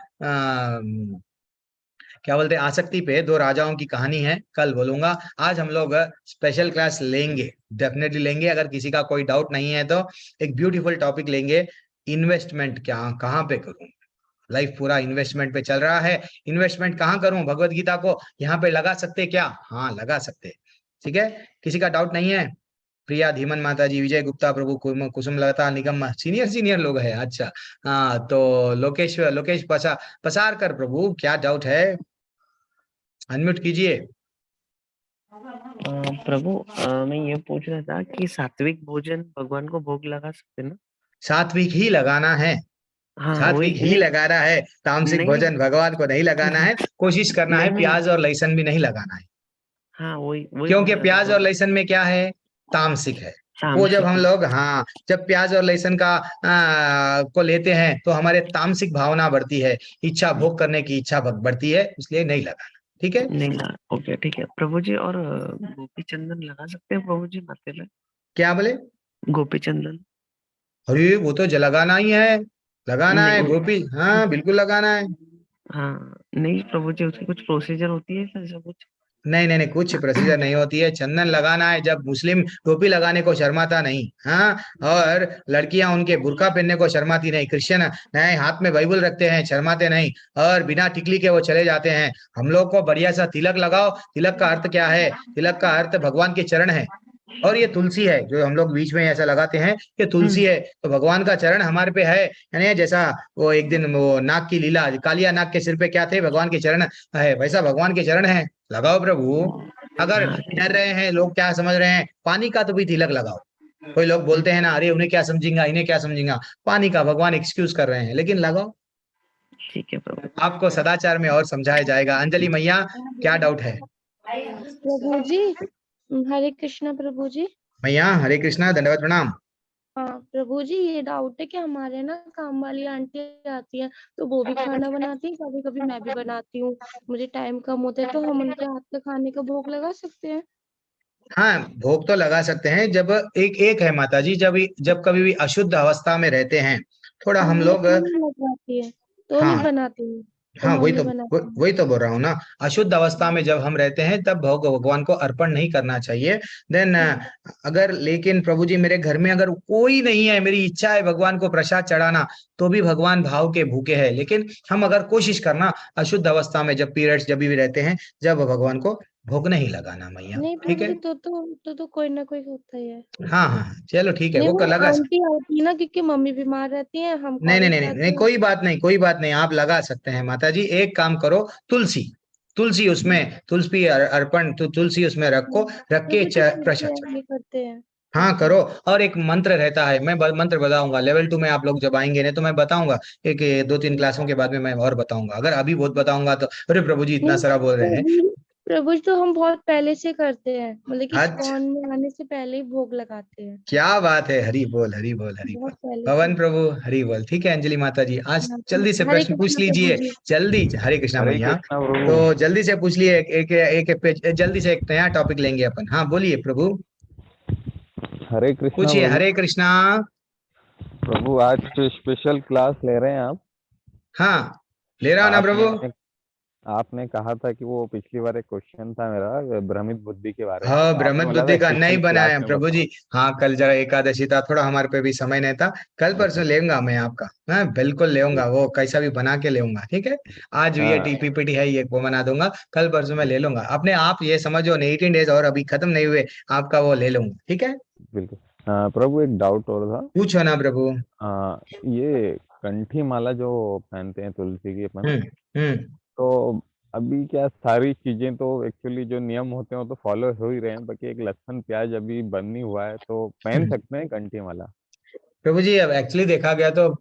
क्या बोलते हैं, आसक्ति पे, दो राजाओं की कहानी है, कल बोलूंगा। आज हम लोग स्पेशल क्लास लेंगे, डेफिनेटली लेंगे। अगर किसी का कोई डाउट नहीं है तो एक ब्यूटीफुल टॉपिक लेंगे, इन्वेस्टमेंट क्या कहाँ पे करूं। लाइफ पूरा इन्वेस्टमेंट पे चल रहा है, इन्वेस्टमेंट कहाँ करूं? भगवत गीता को यहाँ पे लगा सकते क्या? हाँ, लगा सकते। ठीक है, किसी का डाउट नहीं है? प्रिया धीमन माता जी, विजय गुप्ता प्रभु, कुसुम लता निगम, सीनियर लोग हैं। अच्छा, हाँ, तो लोकेश पसारकर प्रभु, क्या डाउट है? अनम्यूट कीजिए। प्रभु, मैं ये पूछ रहा था कि सात्विक भोजन भगवान को भोग लगा सकते ना? सात्विक ही लगाना है, हाँ, सात्विक ही लगाना है। तामसिक भोजन भगवान को नहीं लगाना है। कोशिश करना है प्याज और लहसुन भी नहीं लगाना है। हाँ, वही क्योंकि प्याज और लहसुन में क्या है? तामसिक है। वो जब हम लोग, हाँ, जब प्याज और लहसुन का को लेते हैं तो हमारे तामसिक भावना बढ़ती है, इच्छा, भोग करने की इच्छा बढ़ती है, इसलिए नहीं लगाना। ठीक है, नहीं लगा। ओके, ठीक है प्रभु जी। और गोपी चंदन लगा सकते हैं प्रभु जी माथे पे? क्या बोले? गोपी चंदन? अरे वो तो लगाना ही है, लगाना है नहीं, गोपी, हाँ बिल्कुल लगाना है। हाँ नहीं प्रभु जी, उसकी कुछ प्रोसीजर होती है ऐसा कुछ? नहीं, कुछ प्रोसीजर नहीं होती है। चंदन लगाना है, जब मुस्लिम टोपी लगाने को शर्माता नहीं, हाँ, और लड़कियां उनके बुर्का पहनने को शर्माती नहीं, क्रिश्चियन नए हाथ में बाइबल रखते हैं, शर्माते नहीं, और बिना टिकली के वो चले जाते हैं। हम लोग को बढ़िया सा तिलक लगाओ। तिलक का अर्थ क्या है? तिलक का अर्थ भगवान के चरण है। और ये तुलसी है जो हम लोग बीच में ऐसा लगाते हैं, ये तुलसी है। तो भगवान का चरण हमारे पे है, यानी जैसा वो एक दिन वो नाग की लीला, कालिया नाग के सिर पे क्या थे? भगवान के चरण है, वैसा भगवान के चरण है, लगाओ प्रभु। अगर डर रहे हैं लोग, क्या समझ रहे हैं, पानी का तो भी तिलक लगाओ। कोई लोग बोलते हैं ना, अरे उन्हें क्या समझेगा, इन्हें क्या समझेगा, पानी का भगवान एक्सक्यूज कर रहे हैं, लेकिन लगाओ। ठीक है प्रभु। आपको सदाचार में और समझाया जाएगा। अंजलि मैया, क्या डाउट है? प्रभु जी, हरे कृष्णा प्रभु जी। मैया हरे कृष्णा, दंडवत प्रणाम। हाँ प्रभु जी, ये डाउट है कि हमारे ना काम वाली आंटी आती है तो वो भी खाना बनाती है, कभी कभी मैं भी बनाती हूँ, मुझे टाइम कम होता है, तो हम उनके हाथ का खाने का भोग लगा सकते हैं? हाँ, भोग तो लगा सकते हैं। जब एक एक है माता जी, जब कभी भी अशुद्ध अवस्था में रहते हैं, थोड़ा हम लोग, लगाती है तो हाँ भी बनाती हूँ, तो हाँ, मम्मी बनाती है। वही तो बोल रहा हूँ ना। अशुद्ध अवस्था में जब हम रहते हैं तब भोग भगवान को अर्पण नहीं करना चाहिए। देन अगर, लेकिन प्रभु जी मेरे घर में अगर कोई नहीं है, मेरी इच्छा है भगवान को प्रसाद चढ़ाना, तो भी भगवान भाव के भूखे हैं। लेकिन हम अगर कोशिश करना, अशुद्ध अवस्था में जब पीरियड्स जब भी रहते हैं, जब भगवान को भोग नहीं लगाना मैया। नहीं ठीक प्रभु है, जी, तो कोई ना कोई होता ही है। हाँ, चलो ठीक है, नहीं, वो वो लगा। आंटी आती है ना, क्योंकि मम्मी बीमार रहती है, हम नहीं नहीं कॉलेज नहीं नहीं जाते नहीं, हैं। कोई बात नहीं, आप लगा सकते हैं माता जी। एक काम करो, तुलसी तुलसी उसमें, तुलसी अर्पण, तो तुलसी उसमें रखो, रख के प्रभु जी करते प्रसाद हैं, चढ़ाओ। ये करते हैं। हाँ करो। और एक मंत्र रहता है, मैं मंत्र बताऊंगा लेवल 2 में, आप लोग जब आएंगे ना तो मैं बताऊंगा। एक 2-3 क्लासों के बाद में मैं और बताऊंगा, अगर अभी बहुत बताऊंगा तो अरे प्रभु जी इतना नहीं, सारा बोल रहे हैं। प्रभु जी तो हम बहुत पहले से करते हैं, मतलब कि अच्छा, इस्कॉन में आने से पहले ही भोग लगाते हैं। क्या बात है, हरि बोल हरि बोल हरि बोल। बहुत पहले से। पवन प्रभु हरि बोल। ठीक है अंजलि माता जी, आज हाँ, जल्दी से हरे प्रश्न पूछ कृष्णा प्रभु लीजिए। जी। जल्दी, हरे कृष्णा हरे मैया। कृष्णा प्रभु। तो जल्दी से पूछ लिए, जल्दी से एक नया टॉपिक लेंगे अपन। हाँ बोलिए प्रभु, हरे कृष्णा पूछिए। प्रभु। हरे कृष्णा। प्रभु आज स्पेशल क्लास ले रहे हैं आप? हाँ ले रहा हूँ ना प्रभु। आपने आपने कहा था कि वो पिछली बार एक क्वेश्चन था मेरा भ्रमित बुद्धि के बारे में, हाँ तो आपने ब्रह्म बोला था बुद्धि का स्पेशल नहीं क्लास बनाया में प्रभु जी। बताओ। हाँ कल जरा एकादशी था, थोड़ा हमारे पे भी समय नहीं था। कल परसों लेऊंगा मैं आपका। हाँ बिल्कुल लेऊंगा, वो कैसा भी बना के लेऊंगा। ठीक है, आज ये हाँ टीपीपीटी है ये वो बना दूंगा, कल परसों मैं ले लूंगा अपने। आप ये समझो 18 डेज और अभी खत्म नहीं हुए, आपका वो ले लूंगा। ठीक है, बिल्कुल। हाँ प्रभु, एक डाउट और था। पूछो ना प्रभु। ये कंठी माला जो पहनते हैं तुलसी की अपन, हम्म। हम्म। तो अभी क्या सारी चीजें तो एक्चुअली जो नियम होते हैं वो तो फॉलो हो ही रहे हैं, बाकी एक लहसुन प्याज अभी बंद नहीं हुआ है, तो पहन हम्म। सकते हैं कंठी माला? प्रभु जी अब एक्चुअली देखा गया तो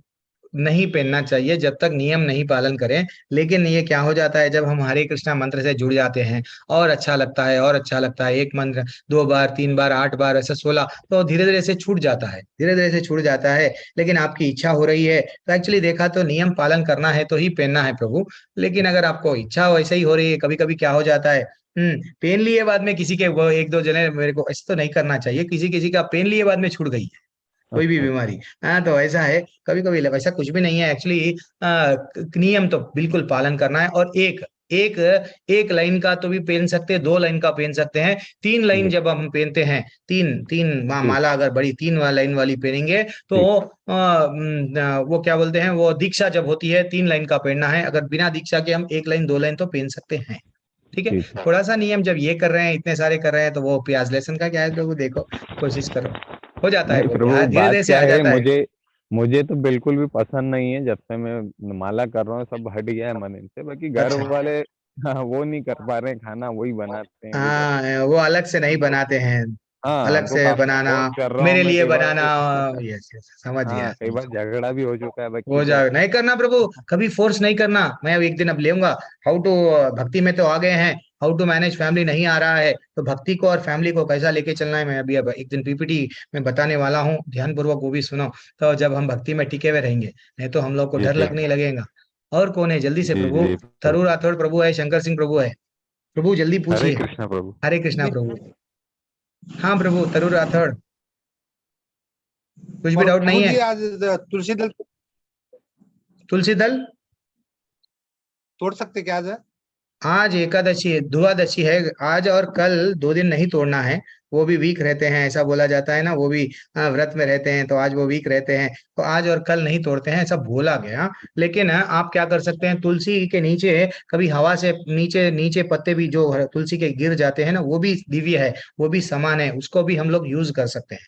नहीं पहनना चाहिए जब तक नियम नहीं पालन करें। लेकिन ये क्या हो जाता है, जब हम हरे कृष्णा मंत्र से जुड़ जाते हैं और अच्छा लगता है, और अच्छा लगता है, एक मंत्र 2 बार 3 बार 8 बार ऐसा 16, तो धीरे धीरे से छूट जाता है, धीरे धीरे से छूट जाता है। लेकिन आपकी इच्छा हो रही है तो एक्चुअली देखा तो नियम पालन करना है तो ही पहनना है प्रभु। लेकिन अगर आपको इच्छा वैसे ही हो रही है, कभी कभी क्या हो जाता है, पेन लिए बाद में किसी के वो एक दो जने मेरे को ऐसे तो नहीं करना चाहिए, किसी किसी का पेन लिए बाद में छूट गई है कोई भी अच्छा अच्छा। बीमारी। हाँ तो ऐसा है, कभी कभी वैसा कुछ भी नहीं है एक्चुअली। नियम तो बिल्कुल पालन करना है। और एक एक एक लाइन का तो भी पहन सकते हैं, 2 लाइन का पहन सकते हैं, 3 लाइन बिल्कुल। जब हम पहनते हैं, तीन तीन ठीक माला अगर बड़ी 3 लाइन वाली पहनेंगे तो ठीक। वो क्या बोलते हैं, वो दीक्षा जब होती है 3 लाइन का पहनना है। अगर बिना दीक्षा के हम 1 लाइन 2 लाइन तो पहन सकते हैं। ठीक है, ठीक। थोड़ा सा नियम जब ये कर रहे हैं, इतने सारे कर रहे हैं, तो वो प्याज लहसुन का क्या है प्रभु, देखो कोशिश करो, हो जाता है नहीं वो भी, प्रभु, धीरे बात धीरे से क्या आ है, जाता है। मुझे मुझे तो बिल्कुल भी पसंद नहीं है। जब से मैं माला कर रहा हूँ सब हट गया है मन इनसे, बाकी घर अच्छा। वाले हाँ, वो नहीं कर पा रहे हैं, खाना वही बनाते हैं अभी तक। हाँ वो अलग से नहीं तो बनाते हैं, हाँ, अलग तो से काफी बनाना, फोर्स कर रहा हूँ मेरे मैं लिए कई बार बनाना। तो। यस यस समझ गया हाँ, कई समझ बार गया। झगड़ा भी हो चुका है बाकी हो तो। जाए नहीं करना प्रभु, कभी फोर्स नहीं करना। मैं अब एक दिन अब लेऊंगा हाउ टू, भक्ति में तो आ गए हैं, हाउ टू मैनेज फैमिली नहीं आ रहा है, तो भक्ति को और फैमिली को कैसा लेके चलना है, मैं अभी अब एक दिन पीपीटी में बताने वाला हूँ, ध्यान पूर्वक वो भी सुनो। तो जब हम भक्ति में टिके हुए रहेंगे, नहीं तो हम लोग को जी डर जी। लगने लगेगा। और कौन है जल्दी से जी प्रभु? जी थरूर प्रभु। राठौड़ प्रभु है, शंकर सिंह प्रभु है। प्रभु जल्दी हरे पूछिए। कृष्णा प्रभु। हरे कृष्णा प्रभु। हाँ प्रभु तरुण राठौड़, कुछ भी और डाउट प्रभु नहीं है? जी आज तुलसी दल तुलसी दल तोड़ सकते क्या आज है? आज एकादशी है, द्वादशी है, आज और कल 2 दिन नहीं तोड़ना है। वो भी वीक रहते हैं, ऐसा बोला जाता है ना, वो भी व्रत में रहते हैं, तो आज वो वीक रहते हैं, तो आज और कल नहीं तोड़ते हैं, ऐसा बोला गया। लेकिन आप क्या कर सकते हैं, तुलसी के नीचे कभी हवा से नीचे नीचे पत्ते भी जो तुलसी के गिर जाते हैं ना, वो भी दिव्य है, वो भी समान है, उसको भी हम लोग यूज कर सकते हैं।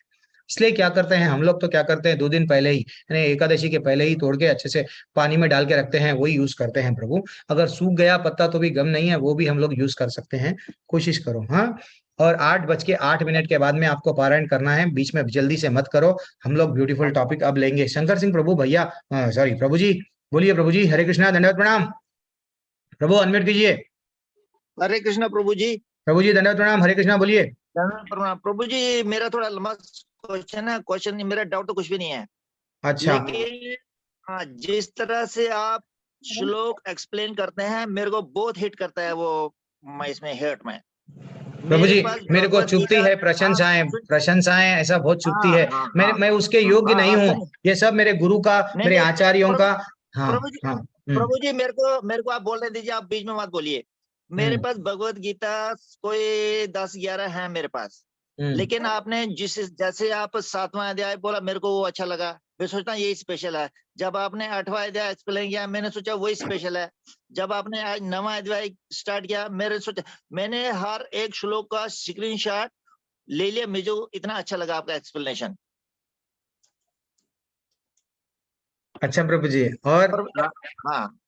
इसलिए क्या करते हैं हम लोग, तो क्या करते हैं 2 दिन पहले ही, यानी एकादशी के पहले ही तोड़ के अच्छे से पानी में डाल के रखते हैं, वही यूज करते हैं प्रभु। अगर सूख गया पत्ता तो भी गम नहीं है, वो भी हम लोग यूज कर सकते हैं। कोशिश करो हाँ। और 8:08 के बाद में आपको पारायण करना है, बीच में जल्दी से मत करो। हम लोग ब्यूटीफुल टॉपिक अब लेंगे, शंकर सिंह प्रभु भैया, सॉरी प्रभु जी, बोलिए प्रभु जी, हरे कृष्णा, दंडवत प्रणाम। प्रभु अनम्यूट कीजिए। हरे कृष्णा प्रभु जी। प्रभु जी दंडवत प्रणाम, हरे कृष्णा बोलिए। दंडवत प्रणाम प्रभु जी। मेरा थोड़ा लंबा क्वेश्चन है, क्वेश्चन नहीं, मेरा डाउट तो कुछ भी नहीं है, अच्छा। लेकिन हाँ, जिस तरह से आप श्लोक एक्सप्लेन करते हैं मेरे को बहुत हिट करता है वो, मैं इसमें हेट में प्रभु मेरे जी पास मेरे को भगवत चुभती गीता। है हाँ प्रशंसाएं, सुन- प्रशंसाएं ऐसा बहुत चुभती हाँ है। हाँ मैं हाँ मैं उसके योग्य हाँ नहीं हाँ हूँ, सुनिए। ये सब मेरे गुरु का, नहीं मेरे नहीं आचार्यों प्रभु का। हाँ। प्रभु जी, हाँ। प्रभु जी मेरे को आप बोलने दीजिए, आप बीच में मत बोलिए। मेरे हम्म। पास भगवत गीता कोई 10-11 है मेरे पास, हम्म। लेकिन आपने जिस जैसे आप 7वां अध्याय बोला मेरे को वो अच्छा लगा, मैं सोचता यही स्पेशल है। जब आपने 8वां अध्याय एक्सप्लेन किया मैंने सोचा वही स्पेशल है। जब आपने आज 9वां अध्याय स्टार्ट किया मैंने सोचा, मैंने हर एक श्लोक का स्क्रीनशॉट ले लिया, मुझे इतना अच्छा लगा आपका एक्सप्लेनेशन। अच्छा प्रभु जी, और हाँ,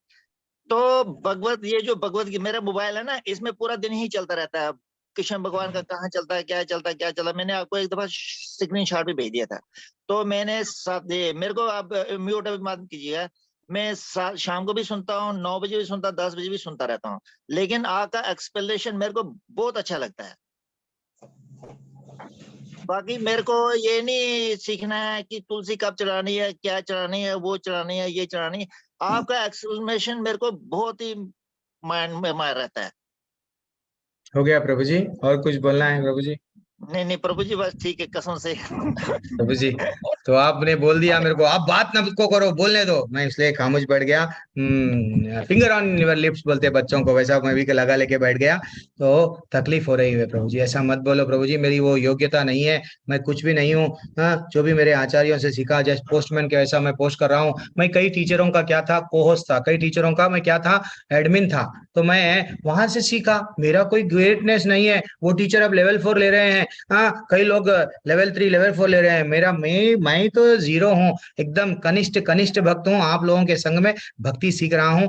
तो भगवत ये जो भगवत की मेरा मोबाइल है ना, इसमें पूरा दिन ही चलता रहता है। कृष्ण भगवान का कहाँ चलता है, क्या चलता है, क्या चलता है। मैंने आपको एक दफा स्क्रीनशॉट भी भेज दिया था। तो मैंने साथ मेरे को आप म्यूट अभी मत कीजिएगा, मैं शाम को भी सुनता हूँ, 9 बजे भी सुनता, 10 बजे भी सुनता रहता हूँ, लेकिन आपका एक्सप्लेनेशन मेरे को बहुत अच्छा लगता है। बाकी मेरे को ये नहीं सीखना है कि तुलसी कब चढ़ानी है, क्या चढ़ानी है, वो चढ़ानी है, ये चढ़ानी है। आपका एक्सप्लेनेशन मेरे को बहुत ही माइंड में मार रहता है। हो गया प्रभु जी, और कुछ बोलना है प्रभु जी? नहीं नहीं प्रभु जी, बस ठीक है, कसम से। प्रभु जी, तो आपने बोल दिया मेरे को, आप बात ना को करो, बोलने दो, मैं इसलिए खामोश बैठ गया। फिंगर ऑन योर लिप्स बोलते हैं बच्चों को, वैसा मैं भी लगा लेके बैठ गया। तो तकलीफ हो रही है प्रभु जी, ऐसा मत बोलो प्रभु जी, मेरी वो योग्यता नहीं है, मैं कुछ भी नहीं हूँ। हाँ, जो भी मेरे आचार्यों से सीखा, जैसे पोस्टमैन के वैसा मैं पोस्ट कर रहा हूँ। मैं कई टीचरों का क्या था, कोहोस्ट था, कई टीचरों का मैं क्या था, एडमिन था। तो मैं वहां से सीखा, मेरा कोई ग्रेटनेस नहीं है। वो टीचर अब लेवल 4 ले रहे हैं, हाँ, कई लोग लेवल 3 लेवल 4 ले रहे हैं। मैं तो 0 हूँ, एकदम कनिष्ठ भक्त हूँ। आप लोगों के संग में भक्ति सीख रहा हूँ।